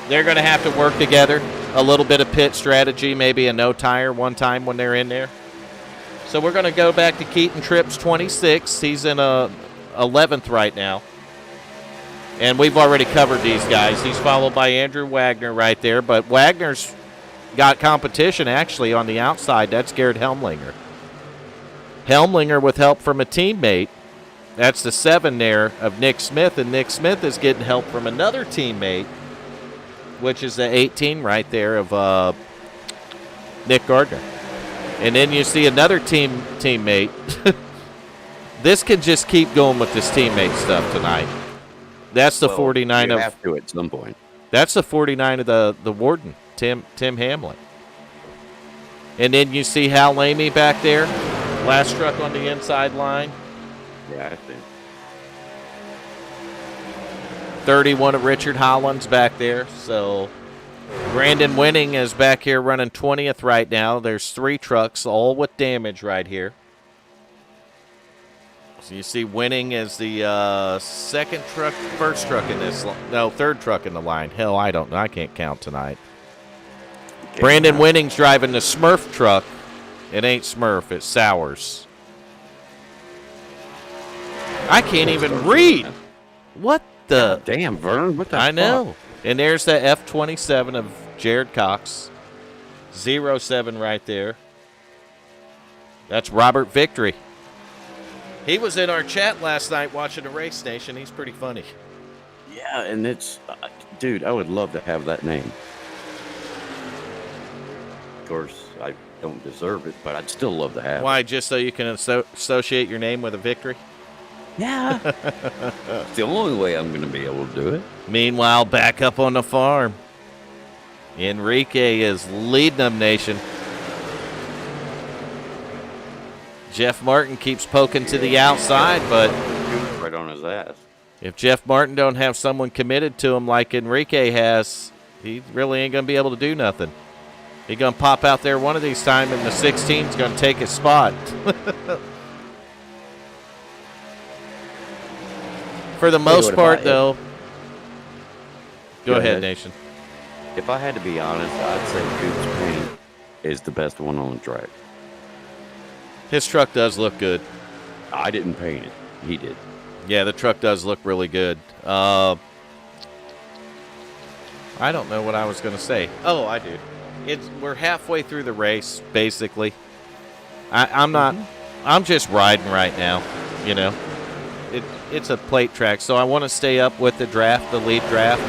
They're going to have to work together. A little bit of pit strategy, maybe a no tire one time when they're in there. So we're going to go back to Keaton Tripp's 26. He's in 11th right now. And we've already covered these guys. He's followed by Andrew Wagner right there. But Wagner's got competition actually on the outside. That's Garrett Helmlinger. Helmlinger with help from a teammate. That's the 7 there of Nick Smith. And Nick Smith is getting help from another teammate, which is the 18 right there of Nick Gardner. And then you see another teammate. This can just keep going with this teammate stuff tonight. That's the 49 you of... have to at some point. That's the 49 of the Warden, Tim Hamlin. And then you see Hal Lamy back there. Last truck on the inside line. Yeah, I think. 31 of Richard Hollins back there. So Brandon Winning is back here running 20th right now. There's 3 trucks, all with damage right here. So you see Winning is the second truck, first truck in this, no, third truck in the line. Hell, I don't know. I can't count tonight. Okay, Brandon Winning's driving the Smurf truck. It ain't Smurf, it's Sowers. I can't even read. What the? God damn, Vern, what the I fuck? know. And there's the F-27 of Jared Cox. 07 right there. That's Robert Victory. He was in our chat last night watching the race nation. He's pretty funny. Yeah, and it's... dude, I would love to have that name. Of course, I don't deserve it, but I'd still love to have it. Why? Just so you can associate your name with a victory? Yeah. It's the only way I'm going to be able to do it. Meanwhile, back up on the farm, Enrique is leading them, nation. Jeff Martin keeps poking to the outside, but right on his ass. If Jeff Martin don't have someone committed to him like Enrique has, he really ain't going to be able to do nothing. He's going to pop out there one of these times, and the 16's going to take his spot. For the most part, though. Go ahead, Nation. If I had to be honest, I'd say Coop's paint is the best one on the track. His truck does look good. I didn't paint it. He did. Yeah, the truck does look really good. I don't know what I was going to say. Oh, I do. We're halfway through the race, basically. I'm not. I'm just riding right now. You know, it's a plate track, so I want to stay up with the draft, the lead draft.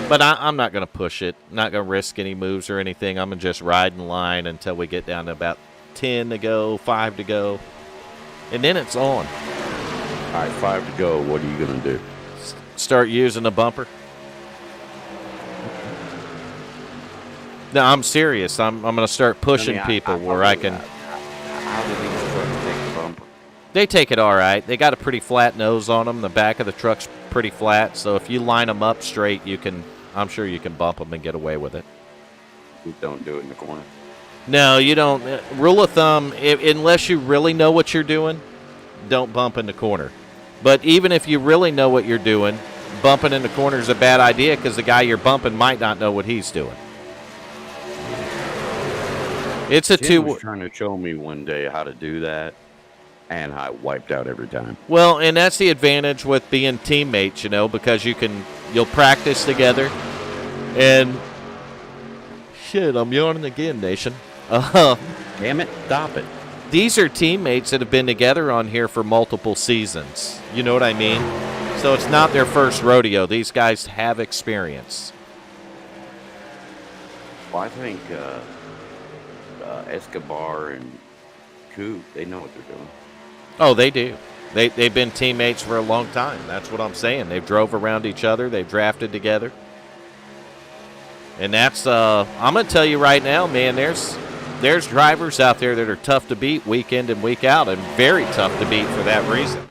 But I'm not going to push it. Not going to risk any moves or anything. I'm going to just ride in line until we get down to about 10 to go, 5 to go, and then it's on. All right, 5 to go. What are you going to do? Start using the bumper. No, I'm serious. I'm going to start pushing people where I can. How do these trucks take the bumper? They take it all right. They got a pretty flat nose on them. The back of the truck's pretty flat, so if you line them up straight, you can. I'm sure you can bump them and get away with it. You don't do it in the corner. No, you don't. Rule of thumb: unless you really know what you're doing, don't bump in the corner. But even if you really know what you're doing, bumping in the corner is a bad idea because the guy you're bumping might not know what he's doing. It's a Jim was trying to show me one day how to do that, and I wiped out every time. Well, and that's the advantage with being teammates, you know, because you'll practice together. And shit, I'm yawning again, Nation. Damn it, stop it. These are teammates that have been together on here for multiple seasons. You know what I mean? So it's not their first rodeo. These guys have experience. Well, I think Escobar and Coop, they know what they're doing. Oh, they do. They've been teammates for a long time. That's what I'm saying. They've drove around each other. They've drafted together. And that's, I'm going to tell you right now, man, there's drivers out there that are tough to beat week in and week out, and very tough to beat for that reason.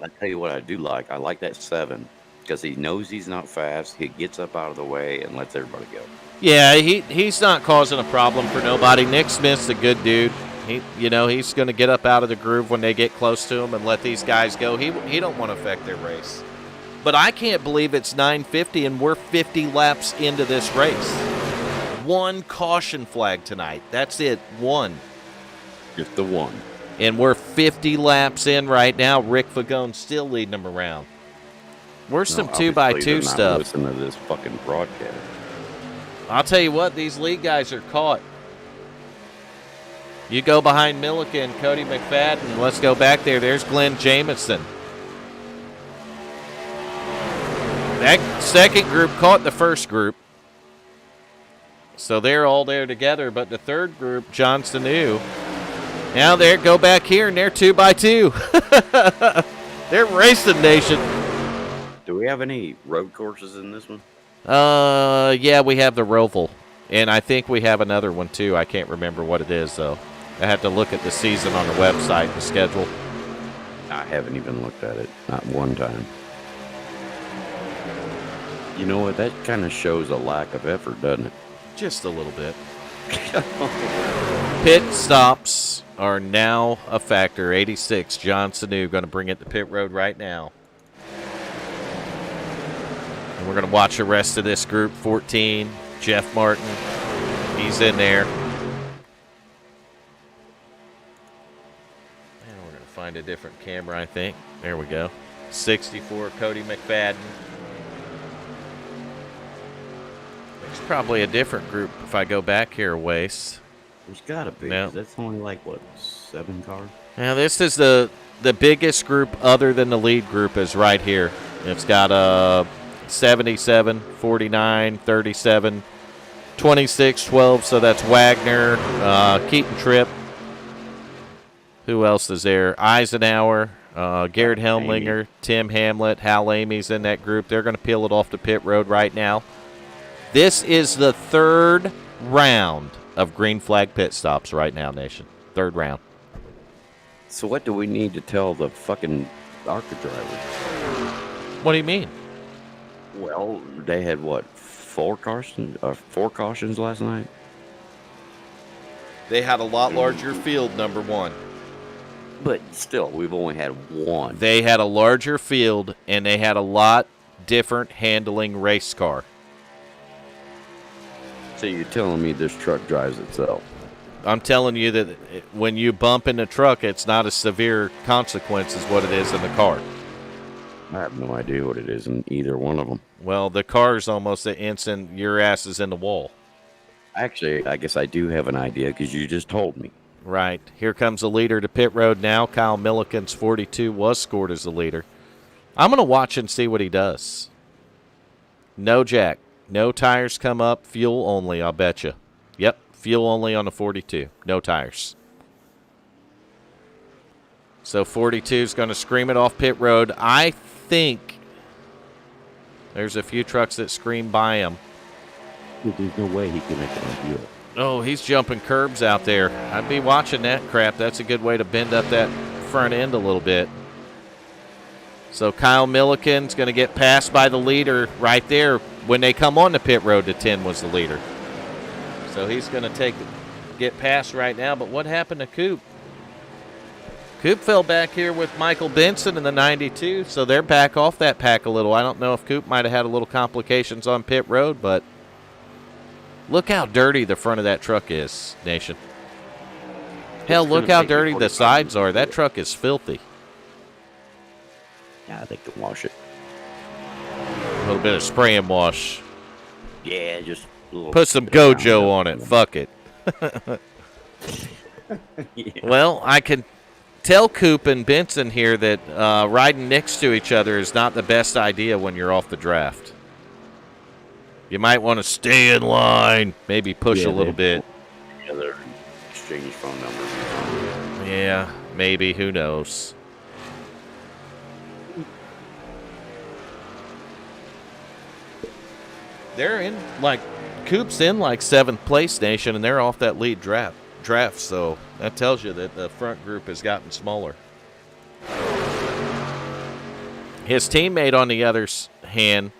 I tell you what I do like. I like that 7 because he knows he's not fast. He gets up out of the way and lets everybody go. Yeah, he's not causing a problem for nobody. Nick Smith's a good dude. He's going to get up out of the groove when they get close to him and let these guys go. He don't want to affect their race. But I can't believe it's 9:50 and we're 50 laps into this race. One caution flag tonight. That's it. One. Just the one. And we're 50 laps in right now. Rick Fagone's still leading them around. Where's some 2x2 stuff? Listen to this fucking broadcast. I'll tell you what, these lead guys are caught. You go behind Milliken, Cody McFadden. Let's go back there. There's Glenn Jamison. That second group caught the first group. So they're all there together. But the third group, John Sanu. Now go back here, and they're 2x2. They're racing, Nation. Do we have any road courses in this one? Yeah, we have the Roval. And I think we have another one, too. I can't remember what it is, though. I have to look at the season on the website, the schedule. I haven't even looked at it. Not one time. You know what? That kind of shows a lack of effort, doesn't it? Just a little bit. Pit stops are now a factor. 86, John Sanu going to bring it to pit road right now. And we're going to watch the rest of this group. 14, Jeff Martin. He's in there. And we're going to find a different camera, I think. There we go. 64, Cody McFadden. There's probably a different group if I go back here a ways. There's got to be. No. That's only like, what, 7 cars? Now, this is the biggest group other than the lead group is right here. It's got 77, 49, 37, 26-12, so that's Wagner, Keaton Tripp. Who else is there? Eisenhower, Garrett Helmlinger, Tim Hamlet, Hal Amy's in that group. They're going to peel it off the pit road right now. This is the third round of green flag pit stops right now, Nation. Third round. So what do we need to tell the fucking ARCA drivers? What do you mean? Well, they had what, four cautions last night? They had a lot larger field, number one. But still, we've only had one. They had a larger field, and they had a lot different handling race car. So you're telling me this truck drives itself? I'm telling you that when you bump in the truck, it's not as severe consequence as what it is in the car. I have no idea what it is in either one of them. Well, the car's almost an instant, your ass is in the wall. Actually, I guess I do have an idea because you just told me. Right. Here comes the leader to pit road now. Kyle Milliken's 42 was scored as the leader. I'm going to watch and see what he does. No jack. No tires come up. Fuel only, I'll bet you. Yep, fuel only on the 42. No tires. So 42 is going to scream it off pit road. I think there's a few trucks that scream by him. There's no way he can make an idea. Oh, he's jumping curbs out there. I'd be watching that crap. That's a good way to bend up that front end a little bit. So Kyle Milliken's going to get passed by the leader right there. When they come on the pit road, the 10 was the leader. So he's going to get past right now. But what happened to Coop? Coop fell back here with Michael Benson in the 92, so they're back off that pack a little. I don't know if Coop might have had a little complications on pit road, but look how dirty the front of that truck is, Nation. Hell, look how dirty the sides are. That truck is filthy. Yeah, they can wash it. A little bit of spray and wash. Yeah, just a little. Put some Gojo on it. Fuck it. Yeah. Well, I can tell Coop and Benson here that riding next to each other is not the best idea when you're off the draft. You might want to stay in line, maybe push a little bit. Together, exchange phone numbers. Yeah, maybe. Who knows? They're in, Coop's in, 7th place, Nation, and they're off that lead draft. So that tells you that the front group has gotten smaller. His teammate, on the other hand,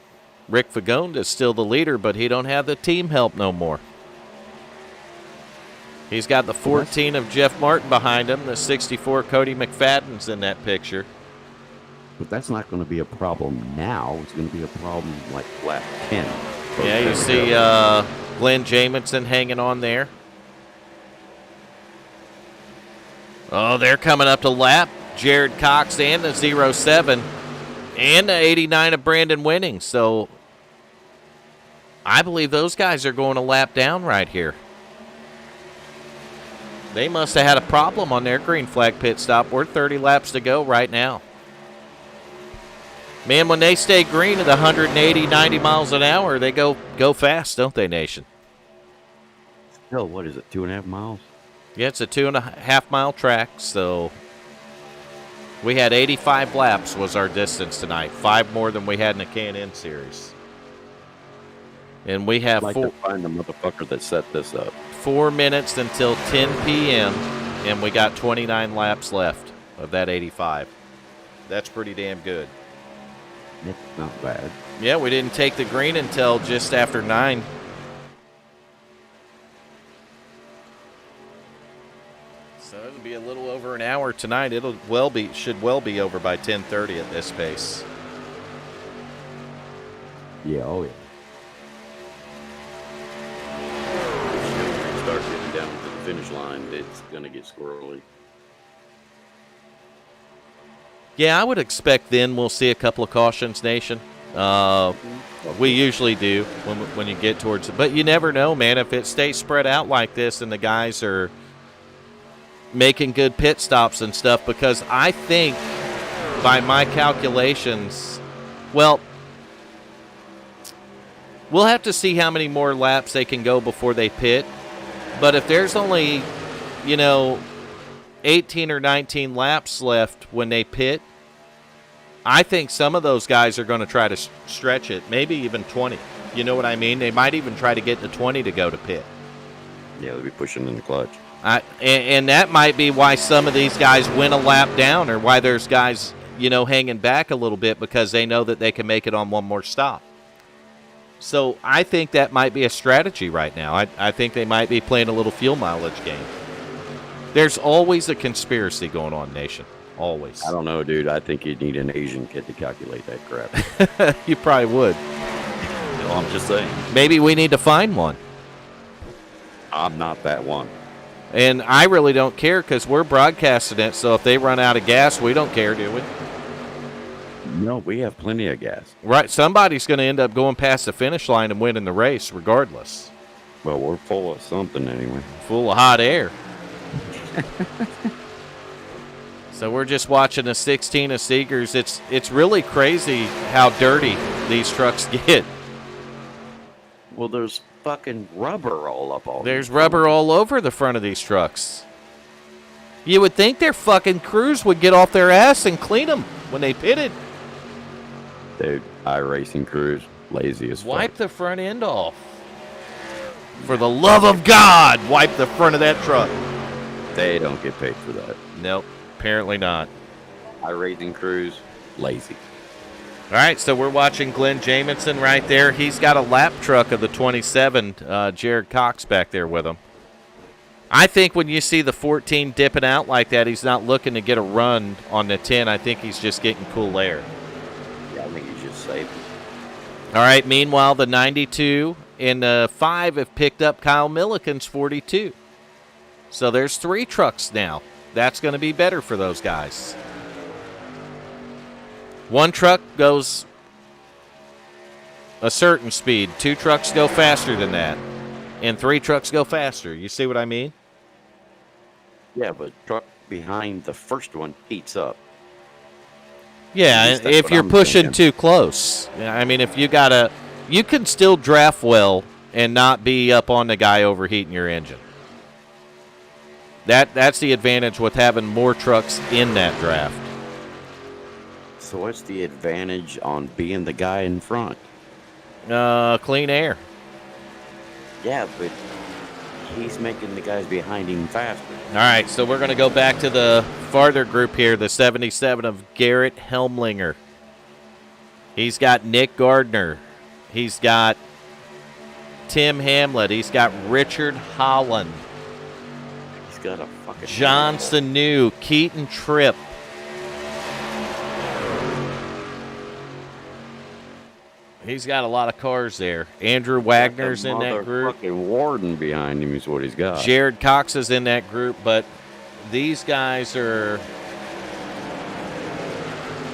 Rick Fagonda, is still the leader, but he don't have the team help no more. He's got the 14 of Jeff Martin behind him. The 64 Cody McFadden's in that picture. But that's not going to be a problem now. It's going to be a problem like lap 10. Yeah, you see Glenn Jamison hanging on there. Oh, they're coming up to lap. Jared Cox and the 07 and the 89 of Brandon Winning. So I believe those guys are going a lap down right here. They must have had a problem on their green flag pit stop. We're 30 laps to go right now. Man, when they stay green at 180, 90 miles an hour, they go fast, don't they, Nation? Still, what is it, 2.5 miles? Yeah, it's a 2.5 mile track, so we had 85 laps was our distance tonight. 5 more than we had in the K&N series. And we have I'd like to find the motherfucker that set this up. 4 minutes until 10 p.m., and we got 29 laps left of that 85. That's pretty damn good. It's not bad. Yeah, we didn't take the green until just after 9. So it'll be a little over an hour tonight. Should well be over by 10:30 at this pace. Yeah, oh yeah. Start getting down to the finish line, it's gonna get squirrely. Yeah, I would expect then we'll see a couple of cautions, Nation. We usually do when you get towards it. But you never know, man. If it stays spread out like this and the guys are making good pit stops and stuff, because I think by my calculations, well, We'll have to see how many more laps they can go before they pit. But if there's only, 18 or 19 laps left when they pit, I think some of those guys are going to try to stretch it, maybe even 20. You know what I mean? They might even try to get to 20 to go to pit. Yeah, they'll be pushing in the clutch. And that might be why some of these guys win a lap down, or why there's guys, hanging back a little bit, because they know that they can make it on one more stop. So I think that might be a strategy right now. I think they might be playing a little fuel mileage game. There's always a conspiracy going on, Nation. Always. I don't know, dude. I think you'd need an Asian kid to calculate that crap. You probably would. No, I'm just saying. Maybe we need to find one. I'm not that one. And I really don't care, because we're broadcasting it, so if they run out of gas, we don't care, do we? No, we have plenty of gas. Right, somebody's going to end up going past the finish line and winning the race regardless. Well, we're full of something anyway. Full of hot air. So we're just watching a 16 of Seegers. It's really crazy how dirty these trucks get. Well, there's fucking rubber all up all. There's rubber all over the front of these trucks. You would think their fucking crews would get off their ass and clean them when they pitted. Dude, iRacing crews, lazy as fuck. Wipe the front end off. For the love of God, wipe the front of that truck. They don't get paid for that. Nope, apparently not. iRacing crews, lazy. All right, so we're watching Glenn Jamison right there. He's got a lap truck of the 27, Jared Cox back there with him. I think when you see the 14 dipping out like that, he's not looking to get a run on the 10. I think he's just getting cool air. Yeah, I think he's just safe. All right, meanwhile, the 92 and the 5 have picked up Kyle Milliken's 42. So there's 3 trucks now. That's going to be better for those guys. One truck goes a certain speed. 2 trucks go faster than that. And 3 trucks go faster. You see what I mean? Yeah, but truck behind the first one heats up. Yeah, if you're pushing too close. I mean, if you can still draft well and not be up on the guy overheating your engine. That's the advantage with having more trucks in that draft. So what's the advantage on being the guy in front? Clean air. Yeah, but he's making the guys behind him faster. All right, so we're going to go back to the farther group here, the 77 of Garrett Helmlinger. He's got Nick Gardner. He's got Tim Hamlet. He's got Richard Holland. He's got a fucking John Sanu, Keaton Tripp. He's got a lot of cars there. Andrew Wagner's in that group. Fucking Warden behind him is what he's got. Jared Cox is in that group, but these guys are...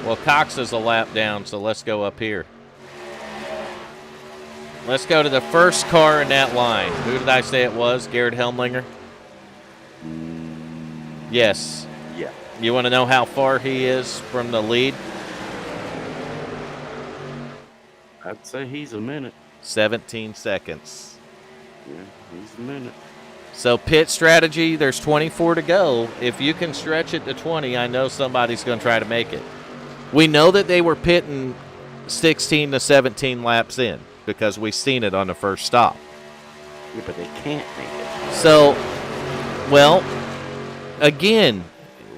Well, Cox is a lap down, so let's go up here. Let's go to the first car in that line. Who did I say it was? Garrett Helmlinger? Yes. Yeah. You want to know how far he is from the lead? I'd say he's a minute. 17 seconds. Yeah, he's a minute. So pit strategy, there's 24 to go. If you can stretch it to 20, I know somebody's going to try to make it. We know that they were pitting 16 to 17 laps in because we've seen it on the first stop. Yeah, but they can't make it. So, well, again,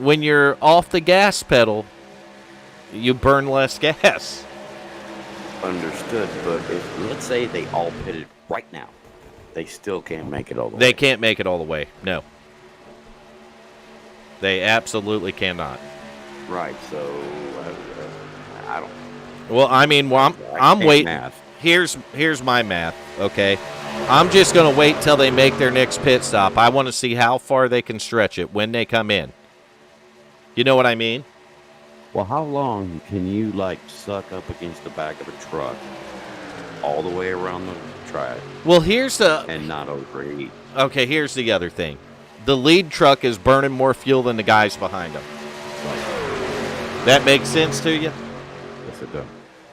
when you're off the gas pedal, you burn less gas. Understood, but if, let's say they all pitted right now, they still can't make it all the way. They can't make it all the way, no. They absolutely cannot. Right, so I don't. Well, I mean, I'm waiting. Math. Here's my math, okay? I'm just going to wait till they make their next pit stop. I want to see how far they can stretch it when they come in. You know what I mean? Well, how long can you, suck up against the back of a truck all the way around the track? Well, here's the... And not overheat. Okay, here's the other thing. The lead truck is burning more fuel than the guys behind them. That makes sense to you? Yes, it does.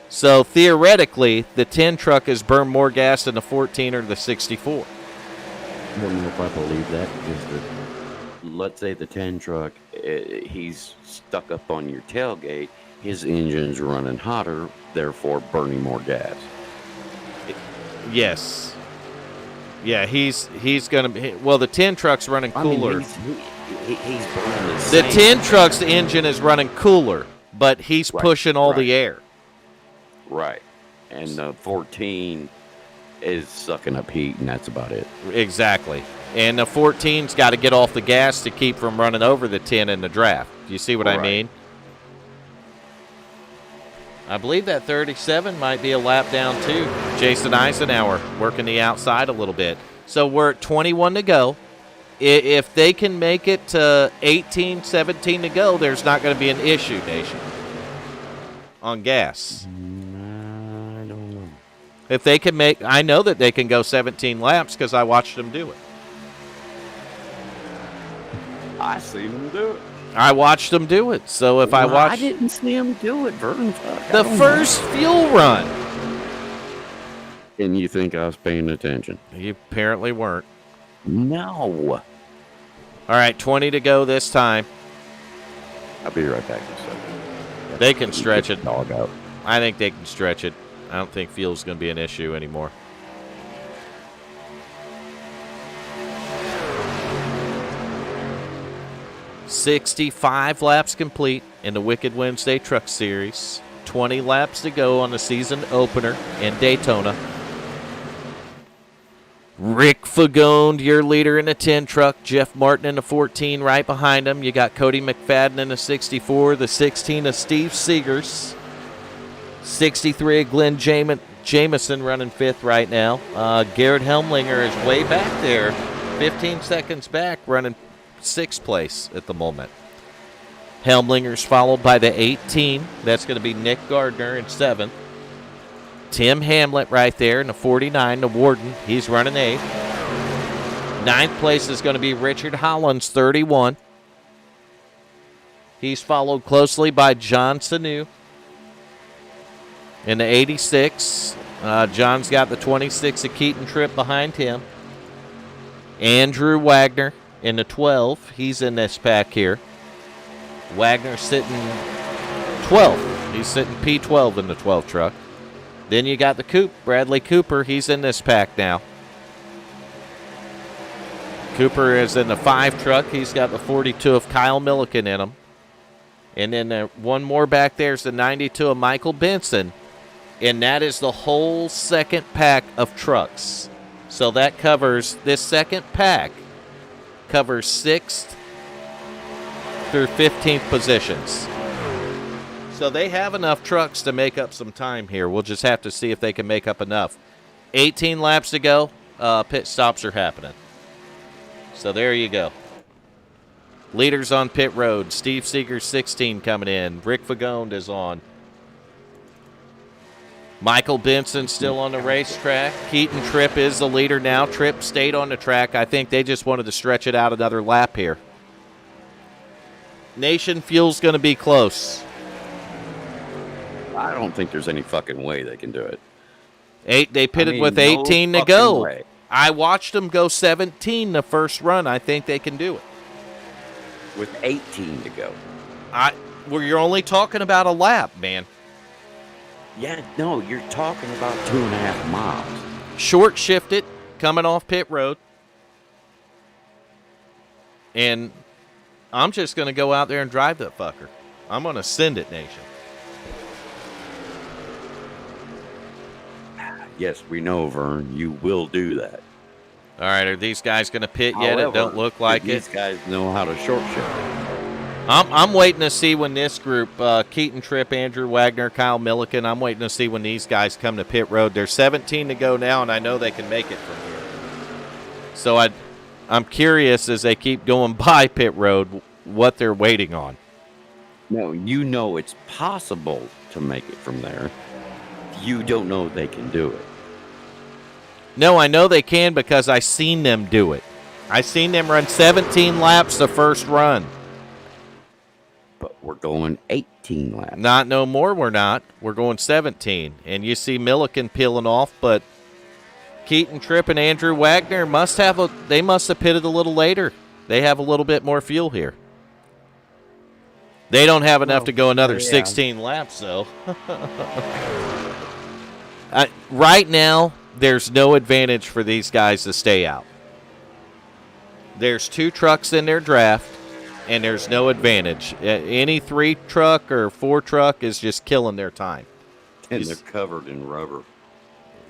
So theoretically, the 10 truck has burned more gas than the 14 or the 64. I don't know if I believe that because let's say the 10 truck, he's stuck up on your tailgate. His engine's running hotter, therefore burning more gas. Yes. Yeah, he's going to be. Well, the 10 truck's running cooler. He's burning The 10 truck's engine is running cooler, but he's pushing all the air. Right. And the 14 is sucking up heat, and that's about it. Exactly. And the 14's got to get off the gas to keep from running over the 10 in the draft. Do you see what I mean? I believe that 37 might be a lap down, too. Jason Eisenhower working the outside a little bit. So we're at 21 to go. If they can make it to 18, 17 to go, there's not going to be an issue, Nation, on gas. I don't know. If they can make, I know that they can go 17 laps because I watched them do it. I seen them do it. I watched them do it. So if I watched, I didn't see them do it, Vernon. The first fuel run. And you think I was paying attention? You apparently weren't. No. All right, 20 to go this time. I'll be right back in a second. They can stretch it. Dog out. I think they can stretch it. I don't think fuel's going to be an issue anymore. $65 laps complete in the Wicked Wednesday Truck Series. 20 laps to go on the season opener in Daytona. Rick Fagone, your leader in the 10 truck. Jeff Martin in the 14 right behind him. You got Cody McFadden in the 64. The 16 of Steve Seegers. 63 of Glenn Jameson running fifth right now. Garrett Helmlinger is way back there. 15 seconds back, running sixth place at the moment. Helmlinger's followed by the 18. That's going to be Nick Gardner in seventh. Tim Hamlet right there in the 49, the Warden. He's running eighth. Ninth place is going to be Richard Hollins, 31. He's followed closely by John Sanu in the 86. John's got the 26 of Keaton Tripp behind him. Andrew Wagner in the 12. He's in this pack here. Wagner sitting 12th. He's sitting P12 in the 12 truck. Then you got the Coop, Bradley Cooper. He's in this pack now. Cooper is in the 5 truck. He's got the 42 of Kyle Milliken in him. And then one more back there is the 92 of Michael Benson. And that is the whole second pack of trucks. So that covers, this second pack covers 6th through 15th positions. So they have enough trucks to make up some time here. We'll just have to see if they can make up enough. 18 laps to go. Pit stops are happening. So there you go. Leaders on pit road. Steve Seeger, 16 coming in. Rick Fagone is on. Michael Benson still on the racetrack. Keaton Tripp is the leader now. Tripp stayed on the track. I think they just wanted to stretch it out another lap here. Nation Fuel's going to be close. I don't think there's any fucking way they can do it. They pitted with 18 to go. Way. I watched them go 17 the first run. I think they can do it. With 18 to go. Well, you're only talking about a lap, man. Yeah, no, you're talking about 2.5 miles. Short shifted, coming off pit road. And I'm just going to go out there and drive that fucker. I'm going to send it, Nation. Yes, we know, Vern. You will do that. All right, are these guys going to pit yet? It don't look like it. These guys know how to short shift. I'm waiting to see when this group, Keaton Tripp, Andrew Wagner, Kyle Milliken, I'm waiting to see when these guys come to pit road. There's 17 to go now, and I know they can make it from here. So I'm curious as they keep going by pit road what they're waiting on. No, you know it's possible to make it from there. You don't know they can do it. No, I know they can because I seen them do it. I seen them run 17 laps the first run. But we're going 18 18 laps. Not no more, we're not. We're going 17. And you see Milliken peeling off, but Keaton Tripp and Andrew Wagner must have pitted a little later. They have a little bit more fuel here. They don't have enough to go another 16 laps, though. Right now, there's no advantage for these guys to stay out. There's 2 trucks in their draft, and there's no advantage. Any 3 truck or 4 truck is just killing their time. And they're covered in rubber.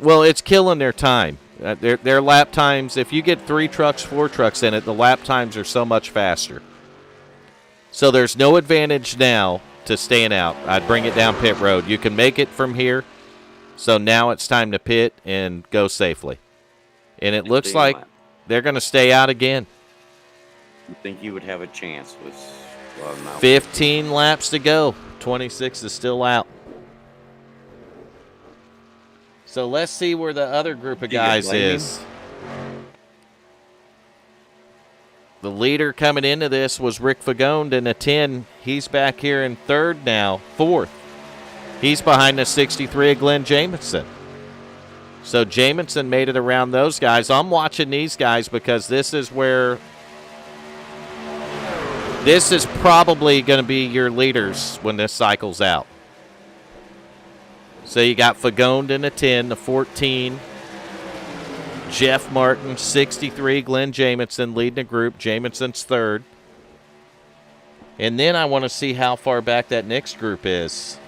Well, it's killing their time. Their lap times, if you get 3 trucks, 4 trucks in it, the lap times are so much faster. So there's no advantage now to staying out. I'd bring it down pit road. You can make it from here. So now it's time to pit and go safely. And it looks like they're going to stay out again. You think you would have a chance with 15 laps to go. 26 is still out. So let's see where the other group of guys is. The leader coming into this was Rick Fagone in a 10. He's back here in 3rd now, 4th. He's behind the 63 of Glenn Jamison. So Jamison made it around those guys. I'm watching these guys because this is probably going to be your leaders when this cycle's out. So you got Fagone in the 10, the 14. Jeff Martin, 63. Glenn Jamison leading the group. Jamison's 3rd. And then I want to see how far back that next group is.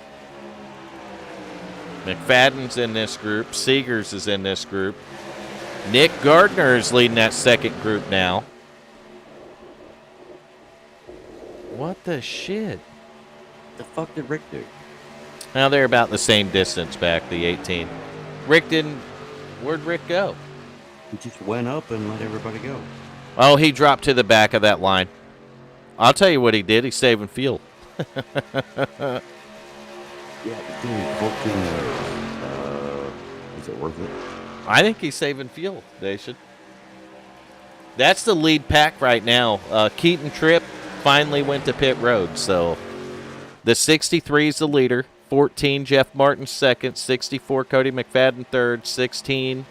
McFadden's in this group. Seegers is in this group. Nick Gardner is leading that second group now. What the shit? The fuck did Rick do? Now they're about the same distance back, the 18. Rick didn't. Where'd Rick go? He just went up and let everybody go. Oh, he dropped to the back of that line. I'll tell you what he did. He's saving fuel. Yeah, but doing 14 is it worth it? I think he's saving fuel, Nation. That's the lead pack right now. Keaton Tripp finally went to pit road, so the 63 is the leader. 14, Jeff Martin 2nd. 64, Cody McFadden 3rd. 16,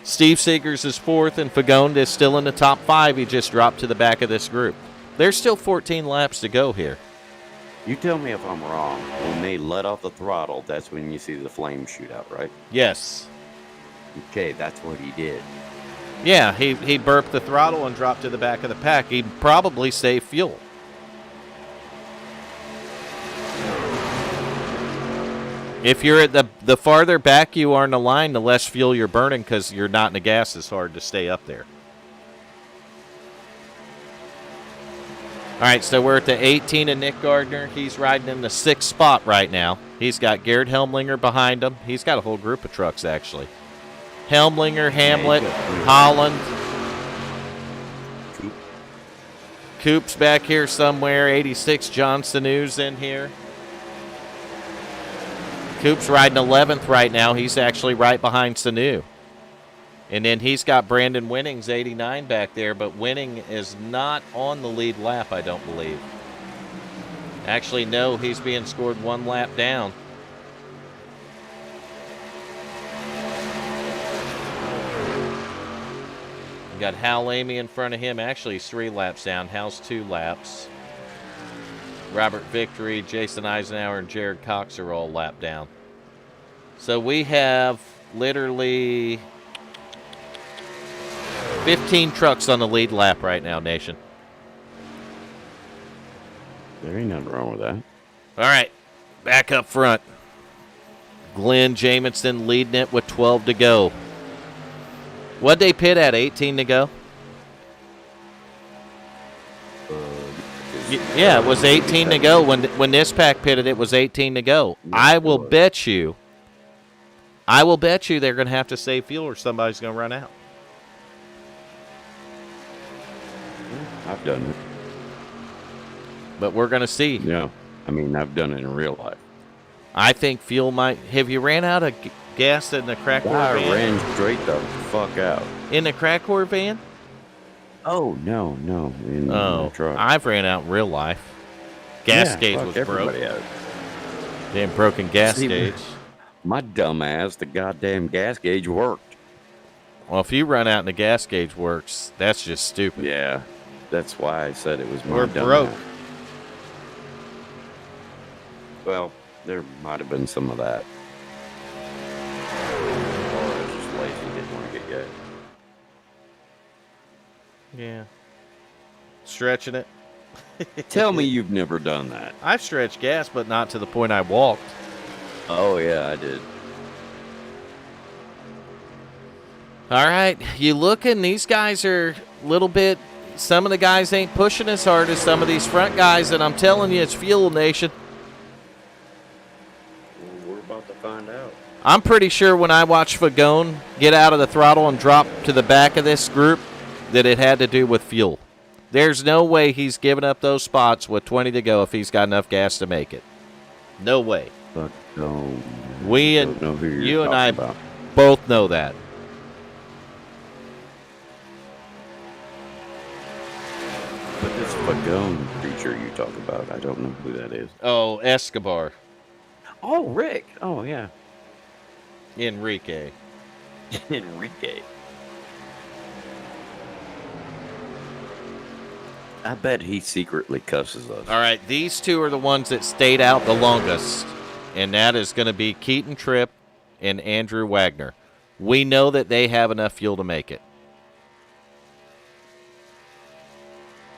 Steve Seegers is 4th, and Fagone is still in the top 5. He just dropped to the back of this group. There's still 14 laps to go here. You tell me if I'm wrong. When they let off the throttle, that's when you see the flames shoot out, right? Yes. Okay, that's what he did. Yeah, he burped the throttle and dropped to the back of the pack. He probably saved fuel. If you're at the farther back you are in the line, the less fuel you're burning because you're not in the gas as hard to stay up there. All right, so we're at the 18 of Nick Gardner. He's riding in the 6th spot right now. He's got Garrett Helmlinger behind him. He's got a whole group of trucks, actually. Helmlinger, Hamlet, Holland. Coop's back here somewhere. 86, John Sanu's in here. Coop's riding 11th right now. He's actually right behind Sanu. And then he's got Brandon Winning's 89 back there, but Winning is not on the lead lap, I don't believe. Actually, no, he's being scored 1 lap down. We got Hal Amy in front of him. Actually, he's 3 laps down. Hal's 2 laps. Robert Victory, Jason Eisenhower, and Jared Cox are all lap down. So we have literally 15 trucks on the lead lap right now, Nation. There ain't nothing wrong with that. All right, back up front. Glenn Jamison leading it with 12 to go. What'd they pit at, 18 to go? Yeah, it was 18 to go. When this pack pitted, it was 18 to go. I will bet you they're going to have to save fuel or somebody's going to run out. I've done it. But we're going to see. Yeah. I mean, I've done it in real life. I think fuel might. Have you ran out of gas in the crack whore van? I ran straight the fuck out. In the crack whore van? Oh, no. In the truck. I've ran out in real life. Gas gauge fuck was everybody broke. out. Damn broken gas See, gauge. My dumb ass, the goddamn gas gauge worked. Well, if you run out and the gas gauge works, that's just stupid. Yeah, that's why I said it was my We're dumb broke. ass. Well, there might have been some of that. Or I was just lazy, didn't want to get gas. Yeah. Stretching it. Tell me you've never done that. I've stretched gas, but not to the point I walked. Oh, yeah, I did. All right, you looking, these guys are a little bit, some of the guys ain't pushing as hard as some of these front guys, and I'm telling you, it's Fuel Nation. We're about to find out. I'm pretty sure when I watched Fagone get out of the throttle and drop to the back of this group that it had to do with fuel. There's no way he's giving up those spots with 20 to go if he's got enough gas to make it. No way. But no, We and don't know who you're you and I talking about. both know that. But this Fagone creature you talk about, I don't know who that is. Oh, Escobar. Oh, Rick. Oh, yeah. Enrique. Enrique. I bet he secretly cusses us. All right, these two are the ones that stayed out the longest, and that is going to be Keaton Tripp and Andrew Wagner. We know that they have enough fuel to make it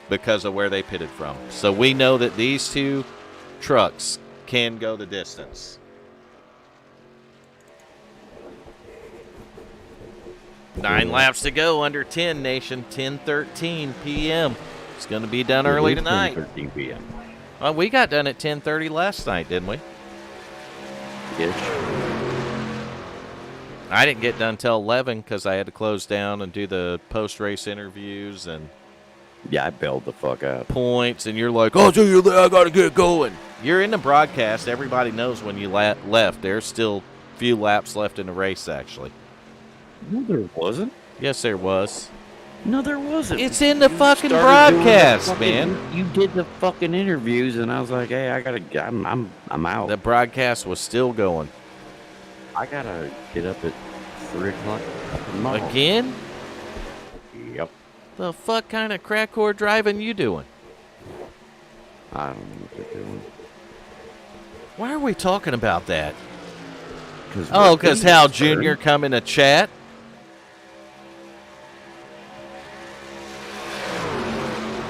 because of where they pitted from. So we know that these two trucks can go the distance. 9 laps to go, under 10, Nation. 10:13 p.m. It's going to be done early tonight. 10:13 p.m. Well, we got done at 10:30 last night, didn't we? Ish. I didn't get done till 11 because I had to close down and do the post-race interviews and Yeah, I bailed the fuck out. points. And you're like, oh, dude, I got to get going. You're in the broadcast. Everybody knows when you left. There's still a few laps left in the race, actually. No, there wasn't. Yes, there was. No, there wasn't. It's in the fucking Started doing the broadcast, fucking- man. You did the fucking interviews, and I was like, hey, I gotta. I'm out. The broadcast was still going. I gotta get up at 3 o'clock tomorrow. Again? Yep. The fuck kind of crack whore driving you doing? I don't know what they're doing. Why are we talking about that? Cause Oh, because Hal Jr. Jr. come in a chat?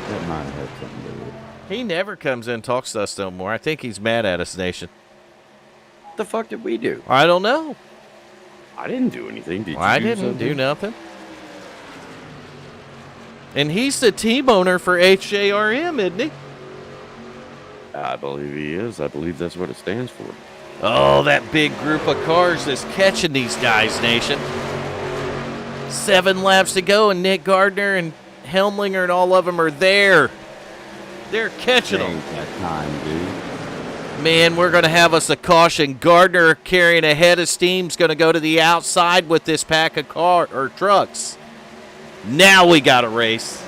That might have something to do with it. He never comes in and talks to us no more. I think he's mad at us, Nation. What the fuck did we do? I don't know. I didn't do anything. Did you? I do didn't something? do nothing. And he's the team owner for HJRM, isn't he? I believe he is. I believe that's what it stands for. Oh, that big group of cars is catching these guys, Nation. 7 laps to go, and Nick Gardner and Helmlinger and all of them are there. They're catching them. Ain't that time, dude. Man, we're going to have us a caution. Gardner carrying a head of steam's going to go to the outside with this pack of trucks. Now we got a race.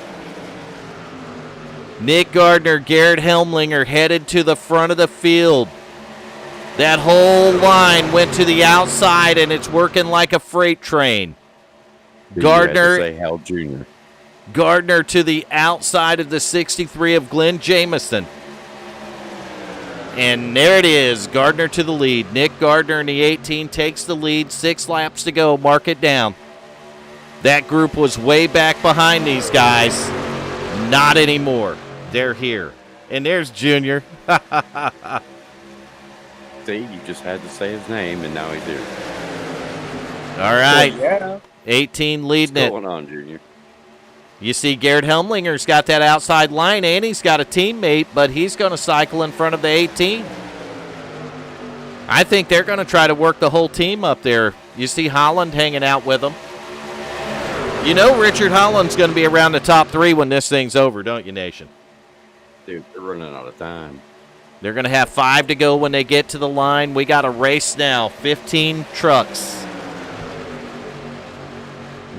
Nick Gardner, Garrett Helmlinger headed to the front of the field. That whole line went to the outside, and it's working like a freight train. Dude, Gardner- you had to say Hal Jr. Gardner to the outside of the 63 of Glenn Jamison. And there it is, Gardner to the lead. Nick Gardner in the 18 takes the lead. 6 laps to go, mark it down. That group was way back behind these guys. Not anymore. They're here. And there's Junior. See, you just had to say his name, and now he's here. All right, Yeah. 18 leading What's it. going on, Junior? You see Garrett Helmlinger's got that outside line, and he's got a teammate, but he's going to cycle in front of the 18. I think they're going to try to work the whole team up there. You see Holland hanging out with them. You know Richard Holland's going to be around the top 3 when this thing's over, don't you, Nation? Dude, they're running out of time. They're going to have 5 to go when they get to the line. We got a race now, 15 trucks.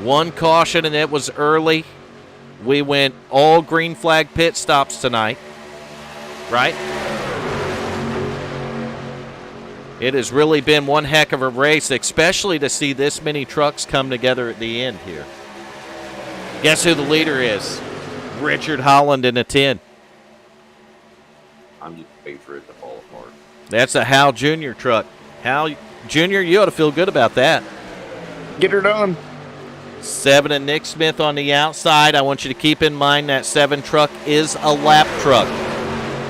1 caution, and it was early. We went all green flag pit stops tonight, right? It has really been one heck of a race, especially to see this many trucks come together at the end here. Guess who the leader is? Richard Holland in a 10. I'm just waiting for it to fall apart. That's a Hal Jr. truck. Hal Jr., you ought to feel good about that. Get her done. 7 and Nick Smith on the outside. I want you to keep in mind that 7 truck is a lap truck.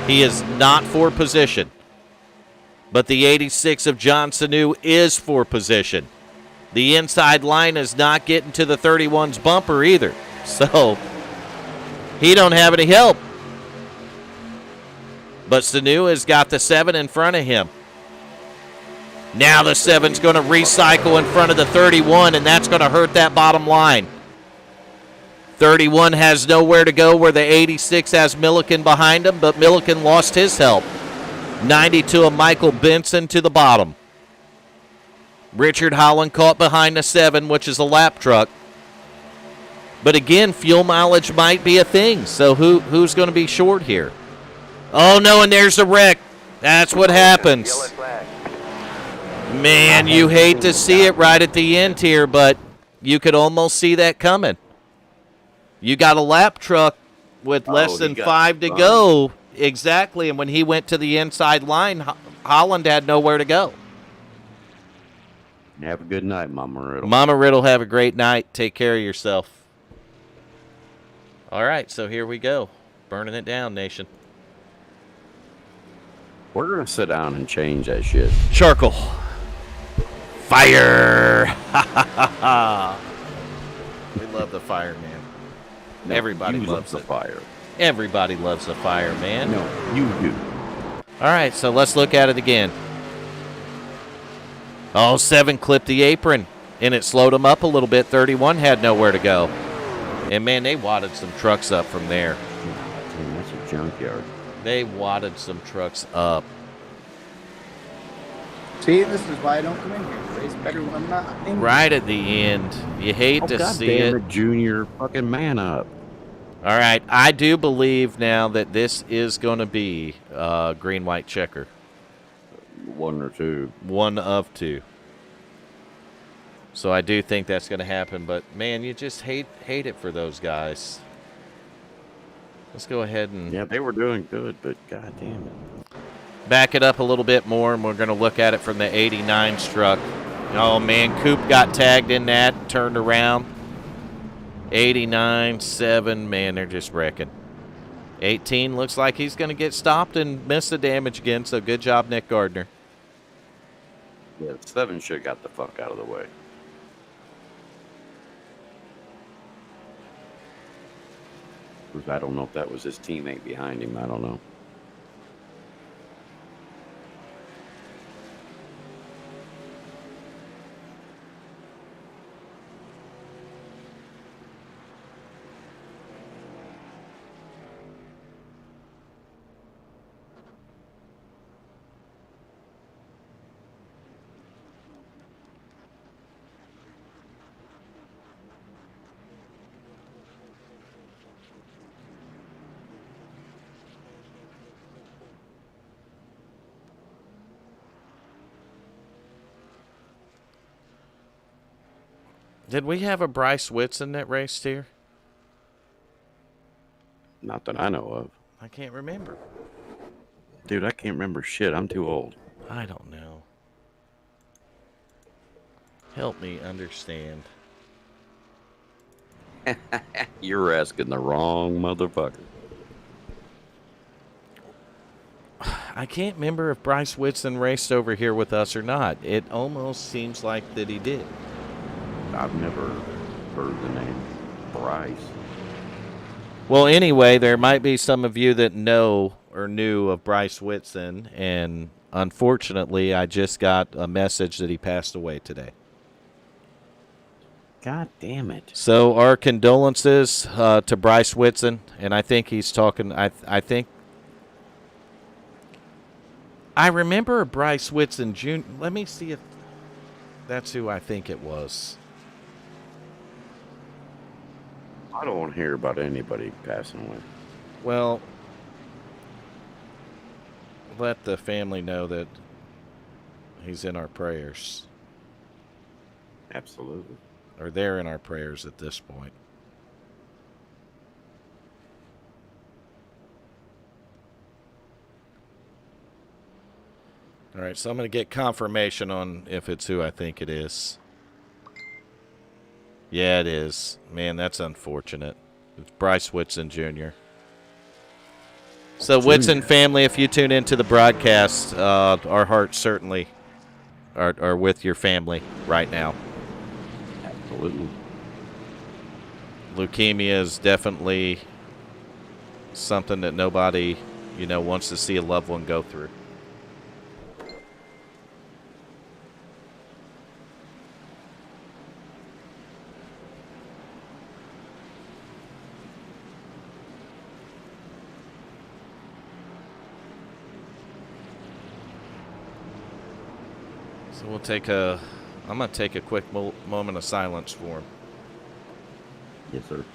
He is not for position. But the 86 of John Sanu is for position. The inside line is not getting to the 31's bumper either. So he don't have any help. But Sanu has got the 7 in front of him. Now the 7's going to recycle in front of the 31, and that's going to hurt that bottom line. 31 has nowhere to go where the 86 has Milliken behind him, but Milliken lost his help. 92 of Michael Benson to the bottom. Richard Holland caught behind the 7, which is a lap truck. But again, fuel mileage might be a thing, so who's going to be short here? Oh, no, and there's the wreck. That's what happens. Man, you hate to see it right at the end here, but you could almost see that coming. You got a lap truck with less than 5 to go. Exactly, and when he went to the inside line, Holland had nowhere to go. Have a good night, Mama Riddle. Mama Riddle, have a great night. Take care of yourself. All right, so here we go. Burning it down, nation. We're going to sit down and change that shit. Charcoal. Fire. Ha, ha, ha, ha. We love the fire, man. No, Everybody you loves love the fire. Everybody loves the fire, man. No, you do. All right, so let's look at it again. Oh, 7 clipped the apron, and it slowed him up a little bit. 31 had nowhere to go. And, man, they wadded some trucks up from there. Man, that's a junkyard. They wadded some trucks up. See, this is why I don't come in here. Race better when I'm not in. Right at the end. You hate to God see damn it. Junior, fucking man up. All right, I do believe now that this is going to be green-white checker. 1 or 2. 1 of 2. So I do think that's going to happen, but man, you just hate it for those guys. Let's go ahead and Yeah, they were doing good, but god damn it. back it up a little bit more, and we're going to look at it from the 89 truck. Oh man, Coop got tagged in that, turned around. 89, 7, man, they're just wrecking. 18 looks like he's going to get stopped and miss the damage again, so good job, Nick Gardner. Yeah, 7 should have got the fuck out of the way. I don't know if that was his teammate behind him. I don't know. Did we have a Bryce Whitson that raced here? Not that I know of. I can't remember. Dude, I can't remember shit. I'm too old. I don't know. Help me understand. You're asking the wrong motherfucker. I can't remember if Bryce Whitson raced over here with us or not. It almost seems like that he did. I've never heard the name Bryce. Well, anyway, there might be some of you that know or knew of Bryce Whitson, and unfortunately, I just got a message that he passed away today. God damn it. So our condolences to Bryce Whitson, and I think he's talking, I think, I remember Bryce Whitson Jr. Let me see if that's who I think it was. I don't want to hear about anybody passing away. Well, let the family know that He's in our prayers. Absolutely. Or they're in our prayers at this point. All right, so I'm going to get confirmation on if it's who I think it is. Yeah, it is. Man, that's unfortunate. It's Bryce Whitson Jr. So, Whitson family, if you tune into the broadcast, our hearts certainly are with your family right now. Absolutely. Leukemia is definitely something that nobody, wants to see a loved one go through. So I'm going to take a quick moment of silence for him. Yes, sir.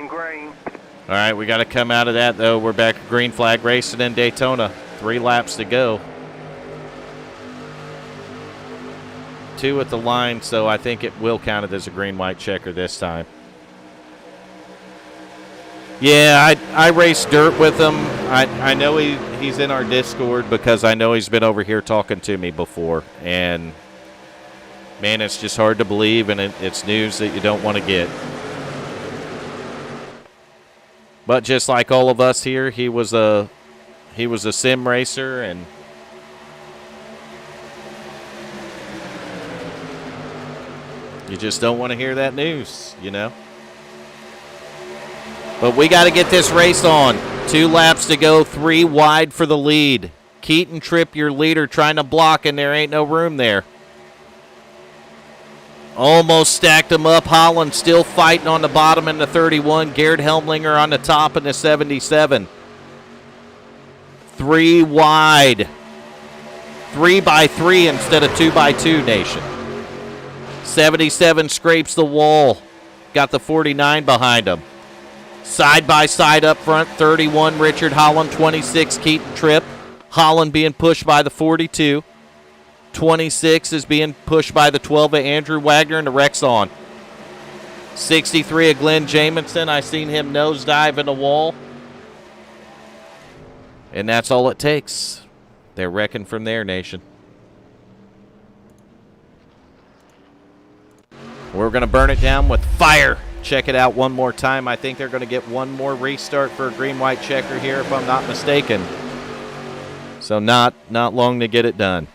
Green. All right, we got to come out of that, though. We're back at green flag racing in Daytona. 3 laps to go. 2 at the line, so I think it will count it as a green-white checker this time. Yeah, I raced dirt with him. I know he's in our Discord because I know he's been over here talking to me before. And, man, it's just hard to believe, and it's news that you don't want to get. But just like all of us here, he was a sim racer, and you just don't want to hear that news, But we got to get this race on. 2 laps to go, 3 wide for the lead. Keaton Tripp, your leader, trying to block, and there ain't no room there. Almost stacked him up. Holland still fighting on the bottom in the 31. Garrett Helmlinger on the top in the 77. 3 wide. 3 by 3 instead of 2 by 2, Nation. 77 scrapes the wall. Got the 49 behind him. Side by side up front. 31 Richard Holland. 26 Keaton Tripp. Holland being pushed by the 42. 26 is being pushed by the 12 of Andrew Wagner and the Rexon. 63 of Glenn Jamison. I seen him nosedive in the wall. And that's all it takes. They're wrecking from there, Nation. We're going to burn it down with fire. Check it out one more time. I think they're going to get one more restart for a green-white checker here, if I'm not mistaken. So not long to get it done.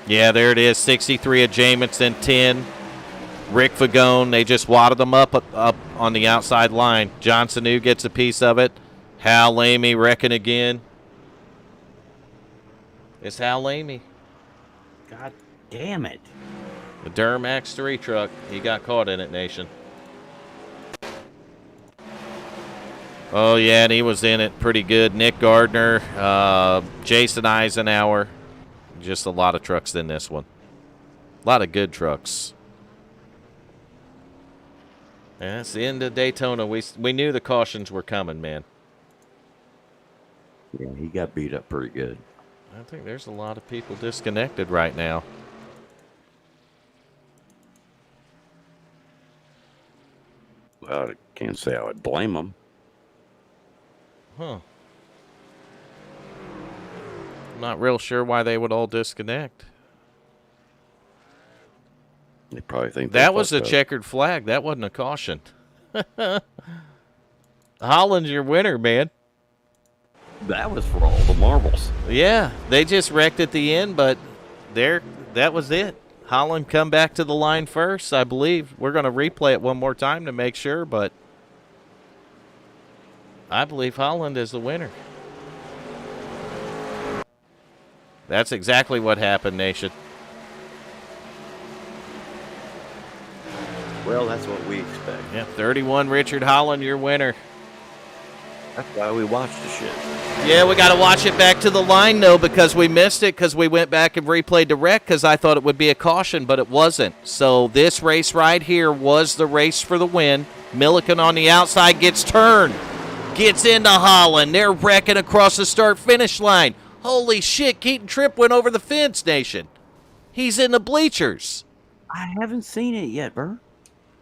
Yeah, there it is. 63 of Jamison, 10. Rick Fagone, they just wadded them up on the outside line. Johnson who gets a piece of it. Hal Lamy wrecking again. It's Hal Lamy. God damn it. The Duramax 3 truck. He got caught in it, Nation. Oh, yeah, and he was in it pretty good. Nick Gardner, Jason Eisenhower. Just a lot of trucks in this one. A lot of good trucks. And that's the end of Daytona. We knew the cautions were coming, man. Yeah, he got beat up pretty good. I think there's a lot of people disconnected right now. Well, I can't say I would blame them. Huh. I'm not real sure why they would all disconnect. They probably think that was a checkered flag. That wasn't a caution. Holland's your winner, man. That was for all the marbles. Yeah, they just wrecked at the end, but that was it. Holland come back to the line first, I believe. We're going to replay it one more time to make sure, but I believe Holland is the winner. That's exactly what happened, Nation. Well, that's what we expect. Yeah, 31, Richard Holland, your winner. That's why we watch the shit. Yeah, we got to watch it back to the line, though, because we missed it because we went back and replayed the wreck because I thought it would be a caution, but it wasn't. So this race right here was the race for the win. Milliken on the outside gets turned, gets into Holland. They're wrecking across the start-finish line. Holy shit, Keaton Tripp went over the fence, Nation. He's in the bleachers. I haven't seen it yet, Bert.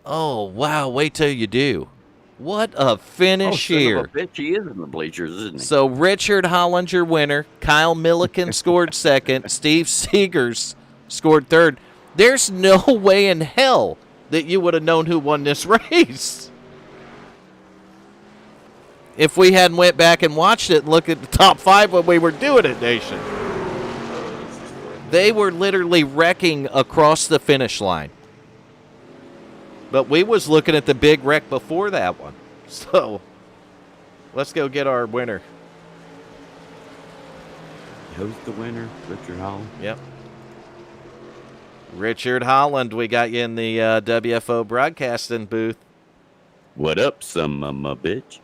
Oh, wow, wait till you do. What a finish here. Bitch, he is in the bleachers, isn't he? So Richard Holland, your winner. Kyle Milliken scored second. Steve Seegers scored third. There's no way in hell that you would have known who won this race if we hadn't went back and watched it and looked at the top 5 when we were doing it, Nation. They were literally wrecking across the finish line. But we was looking at the big wreck before that one. So let's go get our winner. Who's the winner? Richard Holland? Yep. Richard Holland, we got you in the WFO broadcasting booth. What up, some bitch?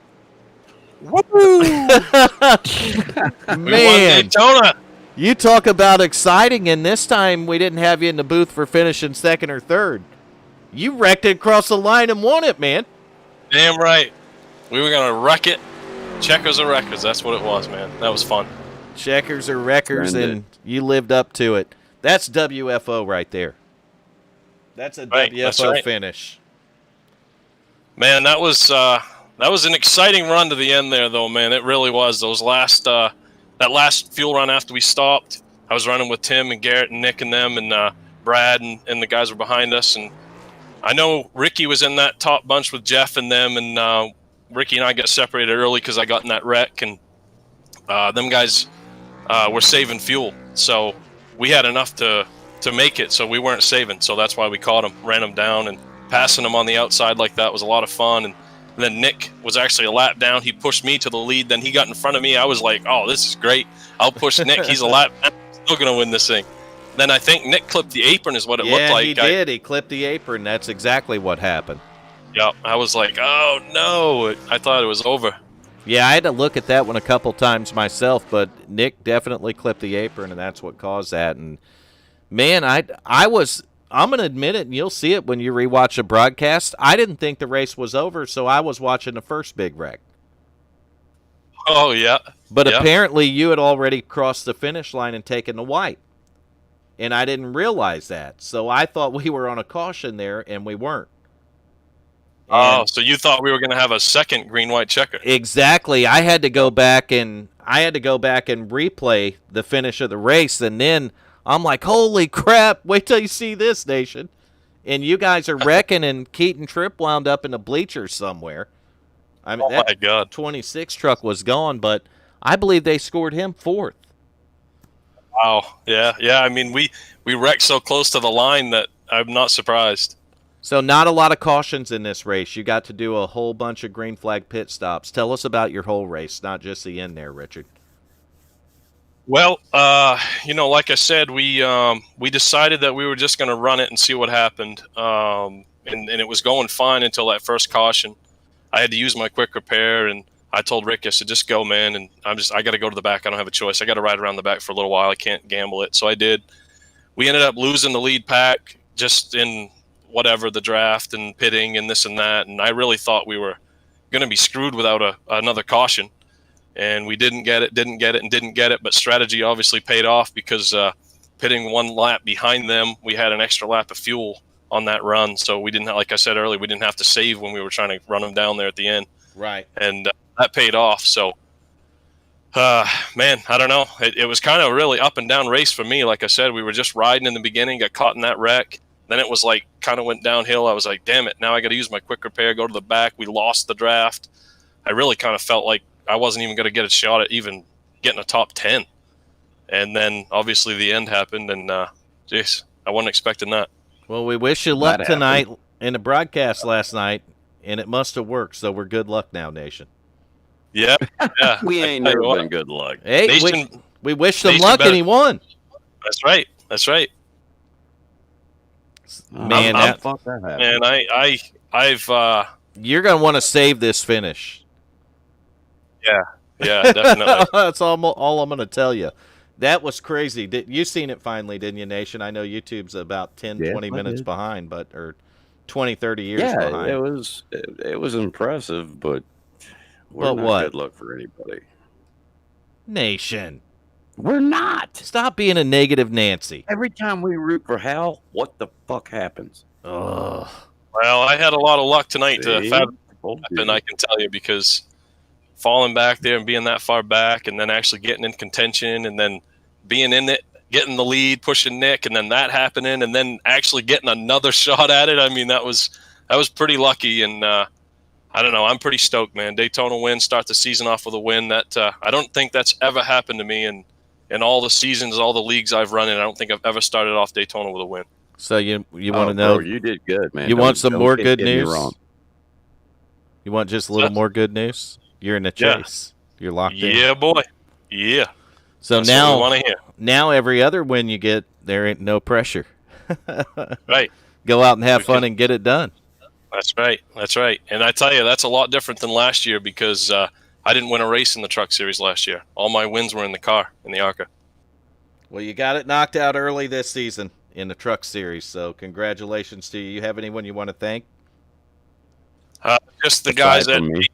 Man, Daytona. you talk about exciting, and this time we didn't have you in the booth for finishing second or third. You wrecked it across the line and won it, man. Damn right. We were going to wreck it. Checkers or wreckers. That's what it was, man. That was fun. Checkers or wreckers, and you lived up to it. That's WFO right there. That's a Right, WFO that's right. finish. Man, that was an exciting run to the end there, though, man. It really was. Those last that last fuel run after we stopped, I was running with Tim and Garrett and Nick and them and Brad and the guys were behind us. And I know Ricky was in that top bunch with Jeff and them, and Ricky and I got separated early because I got in that wreck, and them guys were saving fuel. So we had enough to make it, so we weren't saving. So that's why we caught them, ran them down, and passing them on the outside like that was a lot of fun. And then Nick was actually a lap down. He pushed me to the lead. Then he got in front of me. I was like, oh, this is great. I'll push Nick. He's a lap down. I'm still going to win this thing. Then I think Nick clipped the apron is what it looked like. Yeah, he did. He clipped the apron. That's exactly what happened. Yeah, I was like, oh, no. I thought it was over. Yeah, I had to look at that one a couple times myself, but Nick definitely clipped the apron, and that's what caused that. And, man, I'm going to admit it, and you'll see it when you rewatch a broadcast. I didn't think the race was over, so I was watching the first big wreck. Oh, yeah. But yeah. apparently you had already crossed the finish line and taken the white. And I didn't realize that. So I thought we were on a caution there, and we weren't. Oh, so you thought we were going to have a second green-white checker. Exactly. I had to go back and replay the finish of the race, and then I'm like, holy crap, wait till you see this, Nation. And you guys are wrecking, and Keaton Tripp wound up in the bleachers somewhere. I mean, my God. 26 truck was gone, but I believe they scored him fourth. Wow. Yeah. I mean, we wrecked so close to the line that I'm not surprised. So not a lot of cautions in this race. You got to do a whole bunch of green flag pit stops. Tell us about your whole race, not just the end there, Richard. Well, like I said, we decided that we were just going to run it and see what happened. And it was going fine until that first caution. I had to use my quick repair, and I told Rick, I said, just go, man. And I got to go to the back. I don't have a choice. I got to ride around the back for a little while. I can't gamble it. So I did. We ended up losing the lead pack just in whatever, the draft and pitting and this and that. And I really thought we were going to be screwed without another caution. And we didn't get it. But strategy obviously paid off because pitting one lap behind them, we had an extra lap of fuel on that run. So we didn't, like I said earlier, we didn't have to save when we were trying to run them down there at the end. Right. And that paid off. So, man, I don't know. It was kind of a really up and down race for me. Like I said, we were just riding in the beginning, got caught in that wreck. Then it was like kind of went downhill. I was like, damn it, now I got to use my quick repair, go to the back. We lost the draft. I really kind of felt like I wasn't even going to get a shot at even getting a top 10. And then obviously the end happened, and jeez, I wasn't expecting that. Well, we wish you luck tonight in the broadcast last night, and it must have worked, so we're good luck now, Nation. Yeah. We ain't never been good luck. Hey, Nation, we wished him Nation luck, better. and he won. That's right. Man, how the fuck that happened? And I've you're gonna want to save this finish. yeah, definitely. That's all I'm gonna tell you. That was crazy. You seen it finally, didn't you, Nation? I know YouTube's about 10, Yes, 20 I minutes did. behind, or 20, 30 years Yeah, behind. it was impressive, but we're But not what? good luck for anybody. Nation, We're not. stop being a negative Nancy. Every time we root for Hal, what the fuck happens? Ugh. Well, I had a lot of luck tonight to See? fathom Told and you. I can tell you, because falling back there and being that far back and then actually getting in contention and then being in it, getting the lead, pushing Nick, and then that happening and then actually getting another shot at it. I mean, that was pretty lucky. And I don't know. I'm pretty stoked, man. Daytona win, start the season off with a win. That I don't think that's ever happened to me in all the seasons, all the leagues I've run in. I don't think I've ever started off Daytona with a win. So you want to know? Bro, you did good, man. You want some more good get me news? wrong. You want just a little more good news? You're in the Yeah. chase. You're locked in. Yeah, boy. Yeah. So That's what we want to hear. now every other win you get, there ain't no pressure. Right. Go out and have We fun can- and get it done. That's right. That's right. And I tell you, that's a lot different than last year, because I didn't win a race in the Truck Series last year. All my wins were in the car, in the ARCA. Well, you got it knocked out early this season in the Truck Series, so congratulations to you. You have anyone you want to thank? Just the guys Aside that, from me.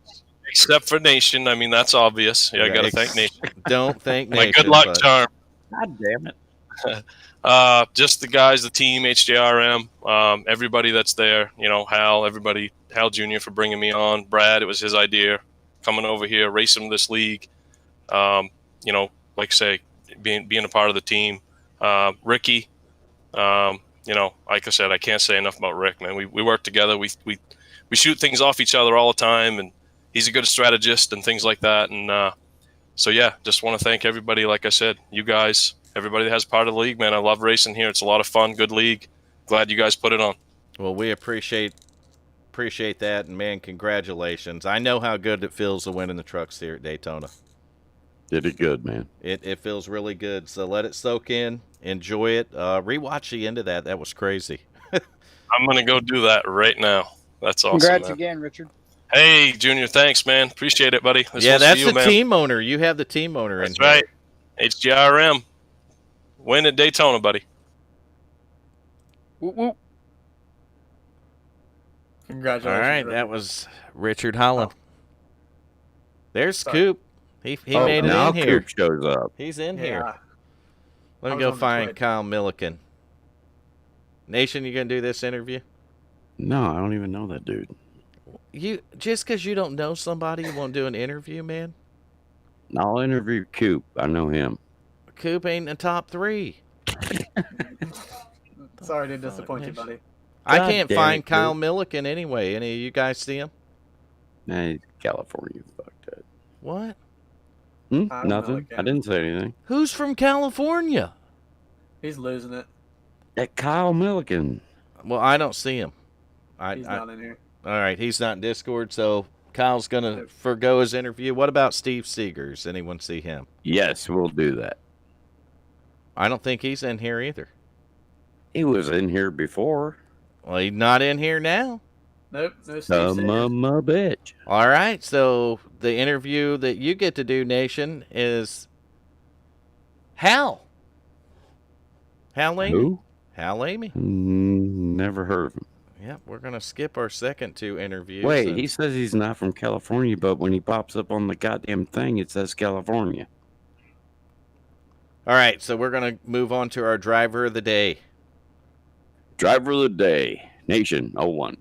except for Nation. I mean, that's obvious. Yeah, I got to thank Nation. Don't thank My Nation. good luck but- charm. God damn it. Just the guys, the team, HJRM, everybody that's there. You know, Hal, everybody, Hal Jr. for bringing me on. Brad, it was his idea, coming over here, racing this league. You know, like I say, being a part of the team. Ricky, you know, like I said, I can't say enough about Rick, man. We work together. We shoot things off each other all the time, and he's a good strategist and things like that. And so yeah, just want to thank everybody. Like I said, you guys, everybody that has part of the league, man. I love racing here. It's a lot of fun, good league. Glad you guys put it on. Well, we appreciate that, and man, congratulations. I know how good it feels to win in the trucks here at Daytona. Did it good, man. It feels really good. So let it soak in, enjoy it. Rewatch the end of that. That was crazy. I'm gonna go do that right now. That's awesome. Congrats man. again, Richard. Hey, Junior, thanks, man. Appreciate it, buddy. This Yeah, one's for that's you, the man. team owner. You have the team owner That's in here. right. HGRM. Win at Daytona, buddy. Whoop, whoop. All Congratulations. right, Rick. that was Richard Holland. There's Sorry. Coop. He made it now in here. Coop shows up. He's in Yeah. here. Let I me was go on the find Twitch. Kyle Milliken. Nation, you gonna do this interview? No, I don't even know that dude. You just because you don't know somebody, you won't do an interview, man. I'll interview Coop. I know him. Coop ain't in the top 3. Sorry to disappoint you, Nation. buddy. I God can't damn find it, Kyle Coop. Milliken anyway. Any of you guys see him? Nah, he's California. Fuck that. What? I'm Nothing. Milliken. I didn't say anything. Who's from California? He's losing it. That Kyle Milliken. Well, I don't see him. He's not in here. All right, he's not in Discord, so Kyle's gonna forgo his interview. What about Steve Seegers? Anyone see him? Yes, we'll do that. I don't think he's in here either. He was in here before. Well, he's not in here now. Nope. No Steve Son Sayers. of a bitch. All right, so the interview that you get to do, Nation, is Hal. Hal Amy. Who? Hal Amy. Never heard of him. Yep, we're gonna skip our second 2 interviews. Wait, and- he says he's not from California, but when he pops up on the goddamn thing, it says California. All right, so we're gonna move on to our driver of the day. Driver of the day, Nation 01.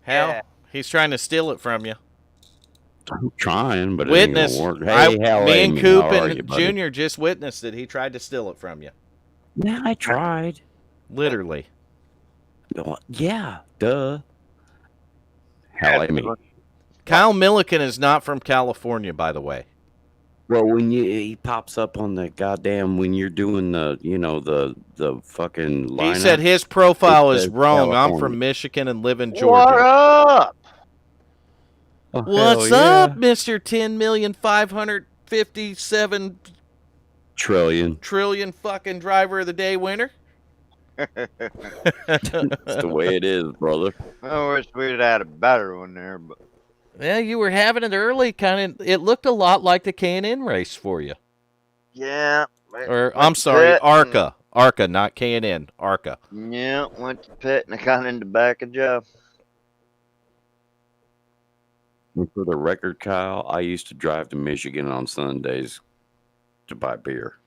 Hal, Yeah. he's trying to steal it from you. I'm trying, but Witness. it ain't gonna work. Hey, Hal Me and Amy, Coop how are and you, buddy? Junior just witnessed it. He tried to steal it from you. Yeah, I tried. Literally. Yeah, duh. Hal Amy. Kyle Milliken is not from California, by the way. Well, when he pops up on the goddamn when you're doing the the fucking lineup. He said his profile It is says wrong. I'm California. from Michigan and live in What Georgia. up? Oh, What's hell up, yeah. Mr. 10,557 Trillion. trillion fucking driver of the day winner? It's the way it is, brother. I wish we'd had a better one there, but Yeah, you were having it early. Kind of. It looked a lot like the K&N race for you. yeah. Or I'm sorry, ARCA. ARCA, not K&N. ARCA. Yeah, went to pit and I got in the back of Jeff. And for the record, Kyle, I used to drive to Michigan on Sundays to buy beer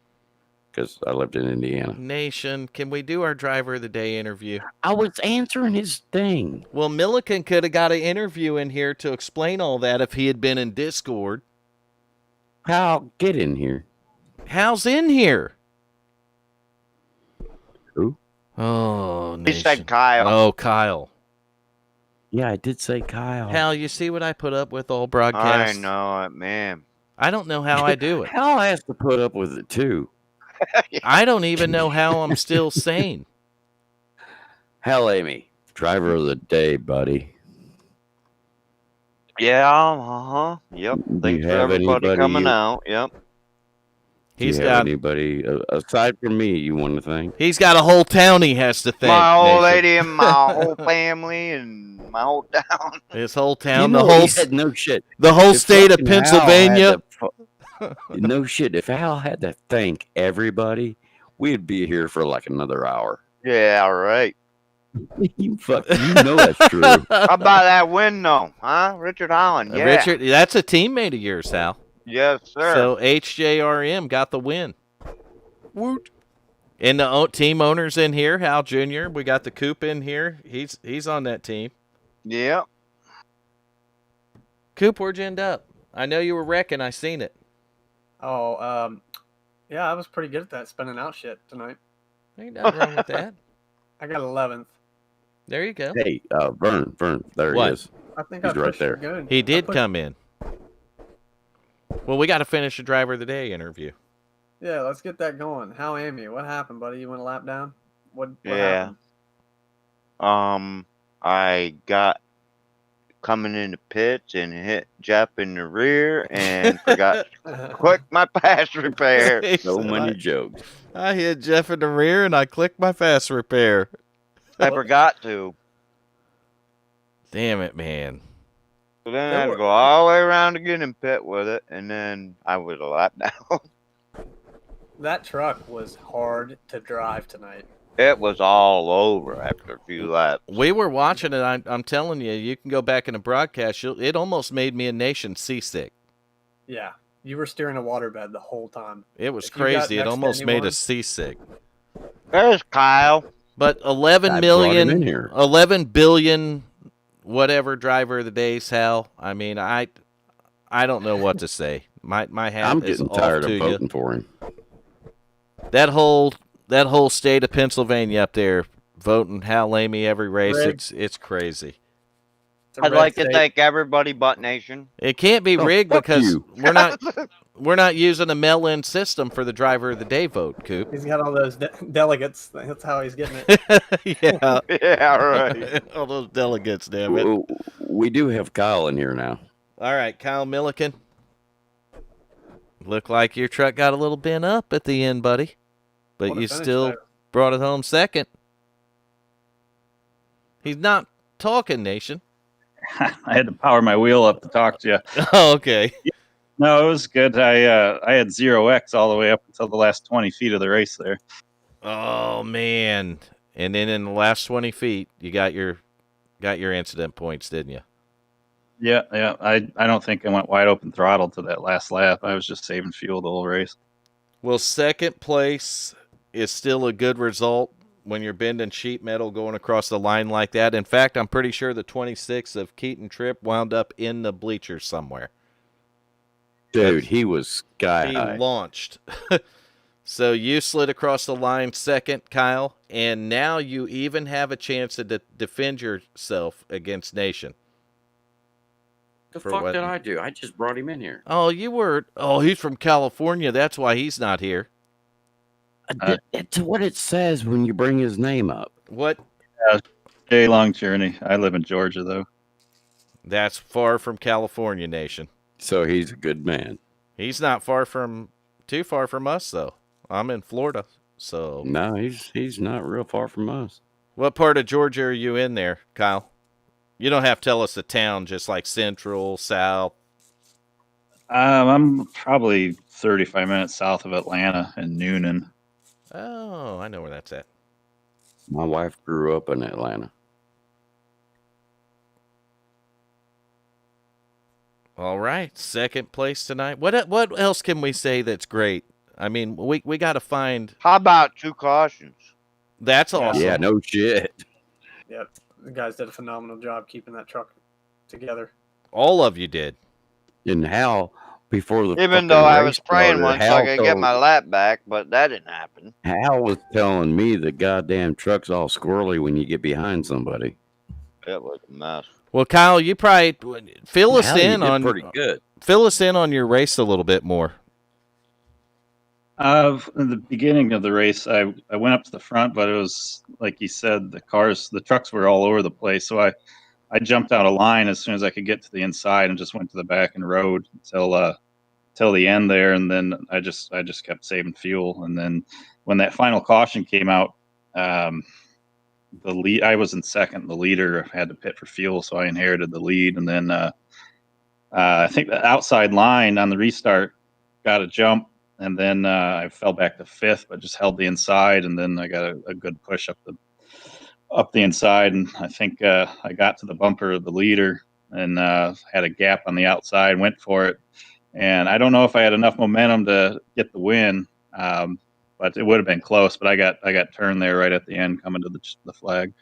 because I lived in Indiana. Nation, can we do our driver of the day interview? I was answering his thing. Well, Milliken could have got an interview in here to explain all that if he had been in Discord. Kyle, get in here. Hal's in here. Who? Oh, He Nation. said Kyle. Oh, Kyle. Yeah, I did say Kyle. Hal, you see what I put up with all broadcasts? I know it, man. I don't know how I do it. Hal has to put up with it too. I don't even know how I'm still sane. Hal, Amy, driver of the day, buddy. Yeah, Yep. Do Thanks you for have everybody anybody coming you- out. Yep. Do He's you have got anybody aside from me you want to thank? he's got a whole town he has to thank. My old Nation. lady and my whole family and my whole town. His whole You town, know, the whole he had no shit. the whole If state of fucking Hal had Pennsylvania. no shit. If Hal had to thank everybody, we'd be here for like another hour. Yeah, right. You know that's true. How about that win, though? Huh? Richard Holland. Yeah. Richard, that's a teammate of yours, Hal. Yes, sir. So HJRM got the win. Woot. And the team owners in here, Hal Jr. We got the Coop in here. He's on that team. Yep. Coop, where'd you end up? I know you were wrecking. I seen it. Oh, yeah, I was pretty good at that spinning out shit tonight. Ain't nothing wrong with that. I got 11th. There you go. Hey, Vern, there What? he is. I think He's I right pushed there. it good. He I did pushed- come in. Well, we got to finish the driver of the day interview. Yeah, let's get that going. How am you? What happened, buddy? You went a lap down? What Yeah. happened? I got coming in the pits and hit Jeff in the rear and forgot to click my pass repair. So many jokes. I hit Jeff in the rear and I clicked my fast repair. I forgot to. Damn it, man. So then I had to go all the way around to get in pit with it, and then I was a lap down. That truck was hard to drive tonight. It was all over after a few laps. We were watching it. I'm telling you, you can go back in the broadcast. It almost made me a nation seasick. Yeah, you were steering a waterbed the whole time. It was If you got crazy. It next to almost made anyone- us seasick. There's Kyle. But 11 I brought him in million, here. 11 billion, whatever driver of the days, Hal. I mean, I don't know what to say. My hat I'm is getting off tired to of you. voting for him. That whole state of Pennsylvania up there voting Hal Lamy every race. Rigged. It's crazy. It's a I'd red like to state. thank everybody but Nation. It can't be Oh, rigged fuck because you. we're not using a mail-in system for the driver of the day vote, Coop. He's got all those delegates. That's how he's getting it. Yeah. Yeah, right. All those delegates, damn it. We do have Kyle in here now. All right, Kyle Milliken. Look like your truck got a little bent up at the end, buddy. But What a you finish still there. brought it home second. He's not talking, Nation. I had to power my wheel up to talk to you. Oh, okay. No, it was good. I had 0x all the way up until the last 20 feet of the race there. Oh, man. And then in the last 20 feet, you got your incident points, didn't you? Yeah. I don't think I went wide open throttle to that last lap. I was just saving fuel the whole race. Well, second place is still a good result when you're bending sheet metal going across the line like that. In fact, I'm pretty sure the 26 of Keaton Tripp wound up in the bleachers somewhere. Dude, he was sky He high. launched. So you slid across the line second, Kyle, and now you even have a chance to defend yourself against Nation. The For fuck what? did I do? I just brought him in here. Oh, he's from California. That's why he's not here. It's what it says when you bring his name up. What? Day long journey. I live in Georgia though. That's far from California, Nation. So he's a good man. He's not too far from us, though. I'm in Florida, So, No, he's not real far from us. what part of Georgia are you in there, Kyle? You don't have to tell us the town, just like central, south. I'm probably 35 minutes south of Atlanta in Noonan. Oh, I know where that's at. My wife grew up in Atlanta. All right, second place tonight. What else can we say that's great? I mean, we got to find. How about 2 cautions? That's awesome. Yeah, no shit. Yep. The guys did a phenomenal job keeping that truck together. All of you did. And Hal, before the Even fucking though I race was praying started, once so I could get my lap back, but that didn't happen. Hal was telling me the goddamn truck's all squirrely when you get behind somebody. It was a mess. Well, Kyle, you probably fill us Hal, you in did on pretty good. Fill us in on your race a little bit more. In the beginning of the race, I went up to the front, but it was like you said, the trucks were all over the place. So I jumped out of line as soon as I could get to the inside and just went to the back and rode till the end there. And then I just kept saving fuel. And then when that final caution came out, I was in second. The leader had to pit for fuel, so I inherited the lead. And then I think the outside line on the restart got a jump. And then I fell back to fifth, but just held the inside, and then I got a good push up the inside, and I think I got to the bumper of the leader and had a gap on the outside, went for it, and I don't know if I had enough momentum to get the win, but it would have been close. But I got turned there right at the end, coming to the flag.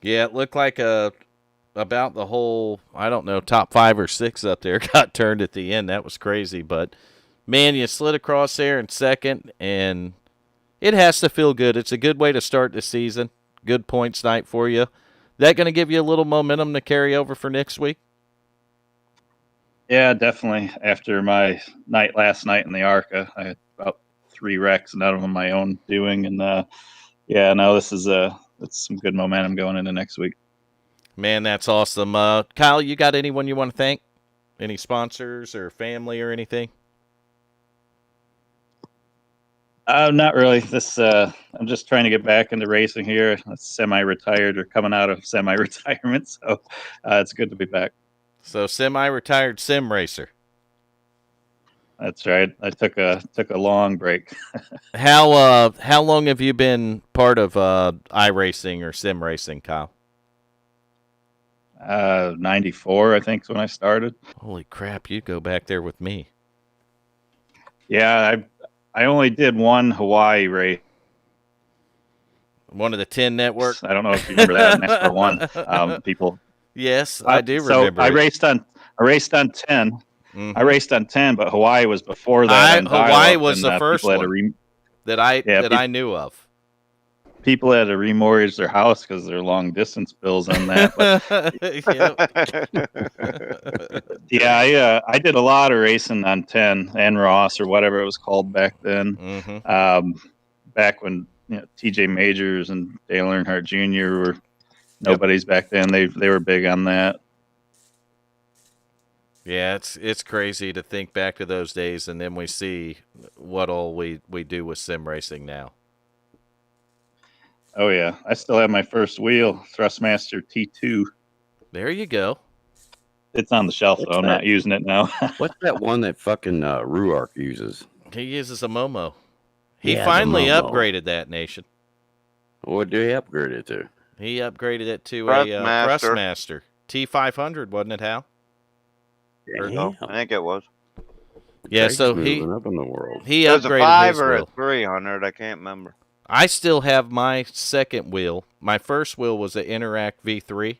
Yeah, it looked like about the whole, I don't know, top 5 or 6 up there got turned at the end. That was crazy, but. Man, you slid across there in second, and it has to feel good. It's a good way to start the season. Good points night for you. That going to give you a little momentum to carry over for next week? Yeah, definitely. After my night last night in the ARCA, I had about 3 wrecks, none of them my own doing. And this is it's some good momentum going into next week. Man, that's awesome. Kyle, you got anyone you want to thank? Any sponsors or family or anything? Not really. I'm just trying to get back into racing here. I'm semi-retired or coming out of semi-retirement, so it's good to be back. So semi-retired sim racer. That's right. I took a long break. How long have you been part of iRacing or sim racing, Kyle? 94, I think, is when I started. Holy crap! You go back there with me. Yeah, I only did one Hawaii race. One of the 10 network. I don't know if you remember that NASCAR 1. People. Yes, I do remember. I raced on 10. Mm-hmm. I raced on 10, but Hawaii was before that. Hawaii was the first one that I knew of. People had to remortgage their house because their long distance bills on that. I did a lot of racing on 10 and Ross or whatever it was called back then. Mm-hmm. Back when TJ Majors and Dale Earnhardt Jr. were nobodies back then. They were big on that. Yeah, it's crazy to think back to those days, and then we see what all we do with sim racing now. Oh, yeah. I still have my first wheel, Thrustmaster T2. There you go. It's on the shelf, though. I'm not using it now. What's that one that fucking Ruark uses? He uses a Momo. He finally upgraded that, Nation. What did he upgrade it to? He upgraded it to a Thrustmaster. T500, wasn't it, Hal? I think it was. Yeah, Craig's so moving up in the world. He it was upgraded a 5 his or wheel. a 300. I can't remember. I still have my second wheel. My first wheel was an Interact V3,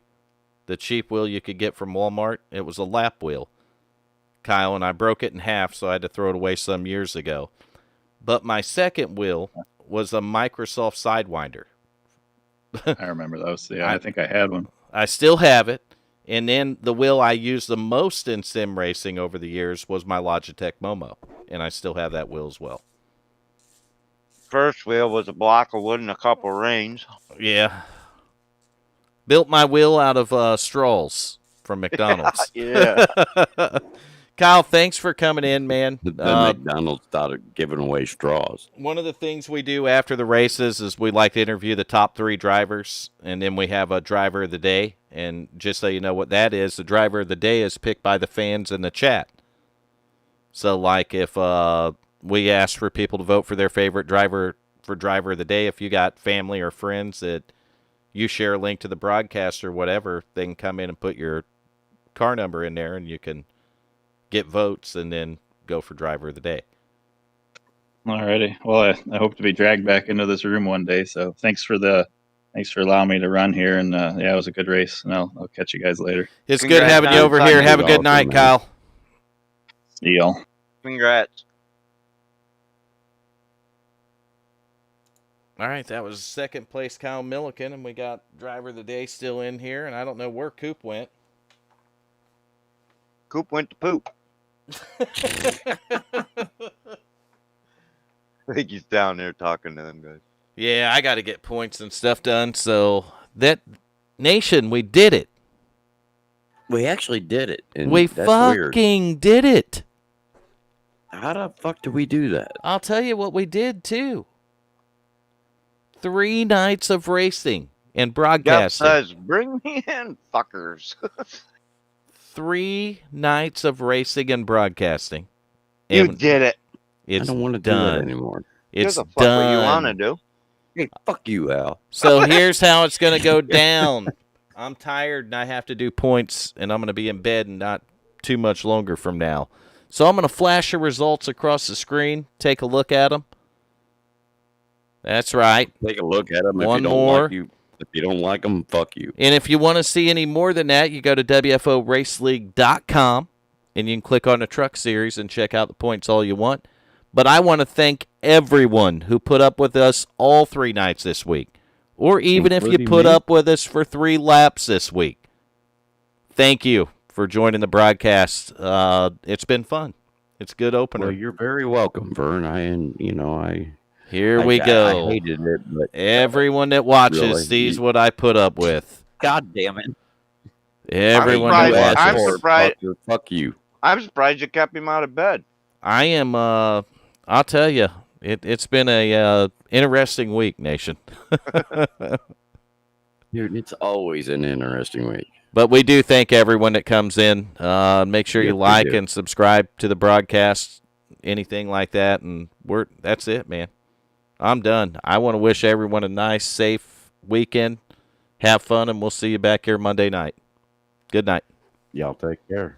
the cheap wheel you could get from Walmart. It was a lap wheel, Kyle, and I broke it in half, so I had to throw it away some years ago. But my second wheel was a Microsoft Sidewinder. I remember those. Yeah, I think I had one. I still have it. And then the wheel I used the most in sim racing over the years was my Logitech Momo, and I still have that wheel as well. First wheel was a block of wood and a couple rings. Yeah. Built my wheel out of straws from McDonald's. Yeah. Kyle, thanks for coming in, man. The McDonald's started giving away straws. One of the things we do after the races is we like to interview the top 3 drivers, and then we have a driver of the day. And just so you know what that is, the driver of the day is picked by the fans in the chat. So, like, if we ask for people to vote for their favorite driver for driver of the day, if you got family or friends that you share a link to the broadcast or whatever, they can come in and put your car number in there, and you can get votes and then go for driver of the day. Alrighty. Well, I hope to be dragged back into this room one day. So thanks for allowing me to run here. And yeah, it was a good race. And I'll catch you guys later. It's Congrats, good having you man. over here. Have a good Awesome, night, man. Kyle. See y'all. Congrats. All right, that was second place Kyle Milliken, and we got driver of the day still in here, and I don't know where Coop went. Coop went to poop. I think he's down there talking to them guys. Yeah, I got to get points and stuff done. So that nation, we did it. We actually did it. And We that's weird. fucking did it. How the fuck do we do that? I'll tell you what we did too. 3 nights of racing and Jeff broadcasting. says, "Bring me in, fuckers." 3 nights of racing and broadcasting. You And did it. it's I don't want to do done. that anymore. It's Give a fuck what you done. want to do. Hey, fuck you, Al. So here's how it's going to go down. I'm tired and I have to do points, and I'm going to be in bed and not too much longer from now. So I'm going to flash the results across the screen. Take a look at them. That's right. Take a look at them. One If you don't more. like you, if you don't like them, fuck you. And if you want to see any more than that, you go to WFORaceleague.com, and you can click on the truck series and check out the points all you want. But I want to thank everyone who put up with us all 3 nights this week, or even if you Including put me. up with us for 3 laps this week. Thank you for joining the broadcast. It's been fun. It's a good opener. Well, you're very welcome, Vern. Here we go. I hated it, but Everyone that watches Really? sees what I put up with. God damn it. Everyone surprised- that I'm watches. surprised- Fuck you. I'm surprised you kept him out of bed. I am. I'll tell you, it's been a interesting week, nation. Dude, it's always an interesting week. But we do thank everyone that comes in. Make sure you Yes, we like do. and subscribe to the broadcast, anything like that, and that's it, man. I'm done. I want to wish everyone a nice, safe weekend. Have fun, and we'll see you back here Monday night. Good night. Y'all take care.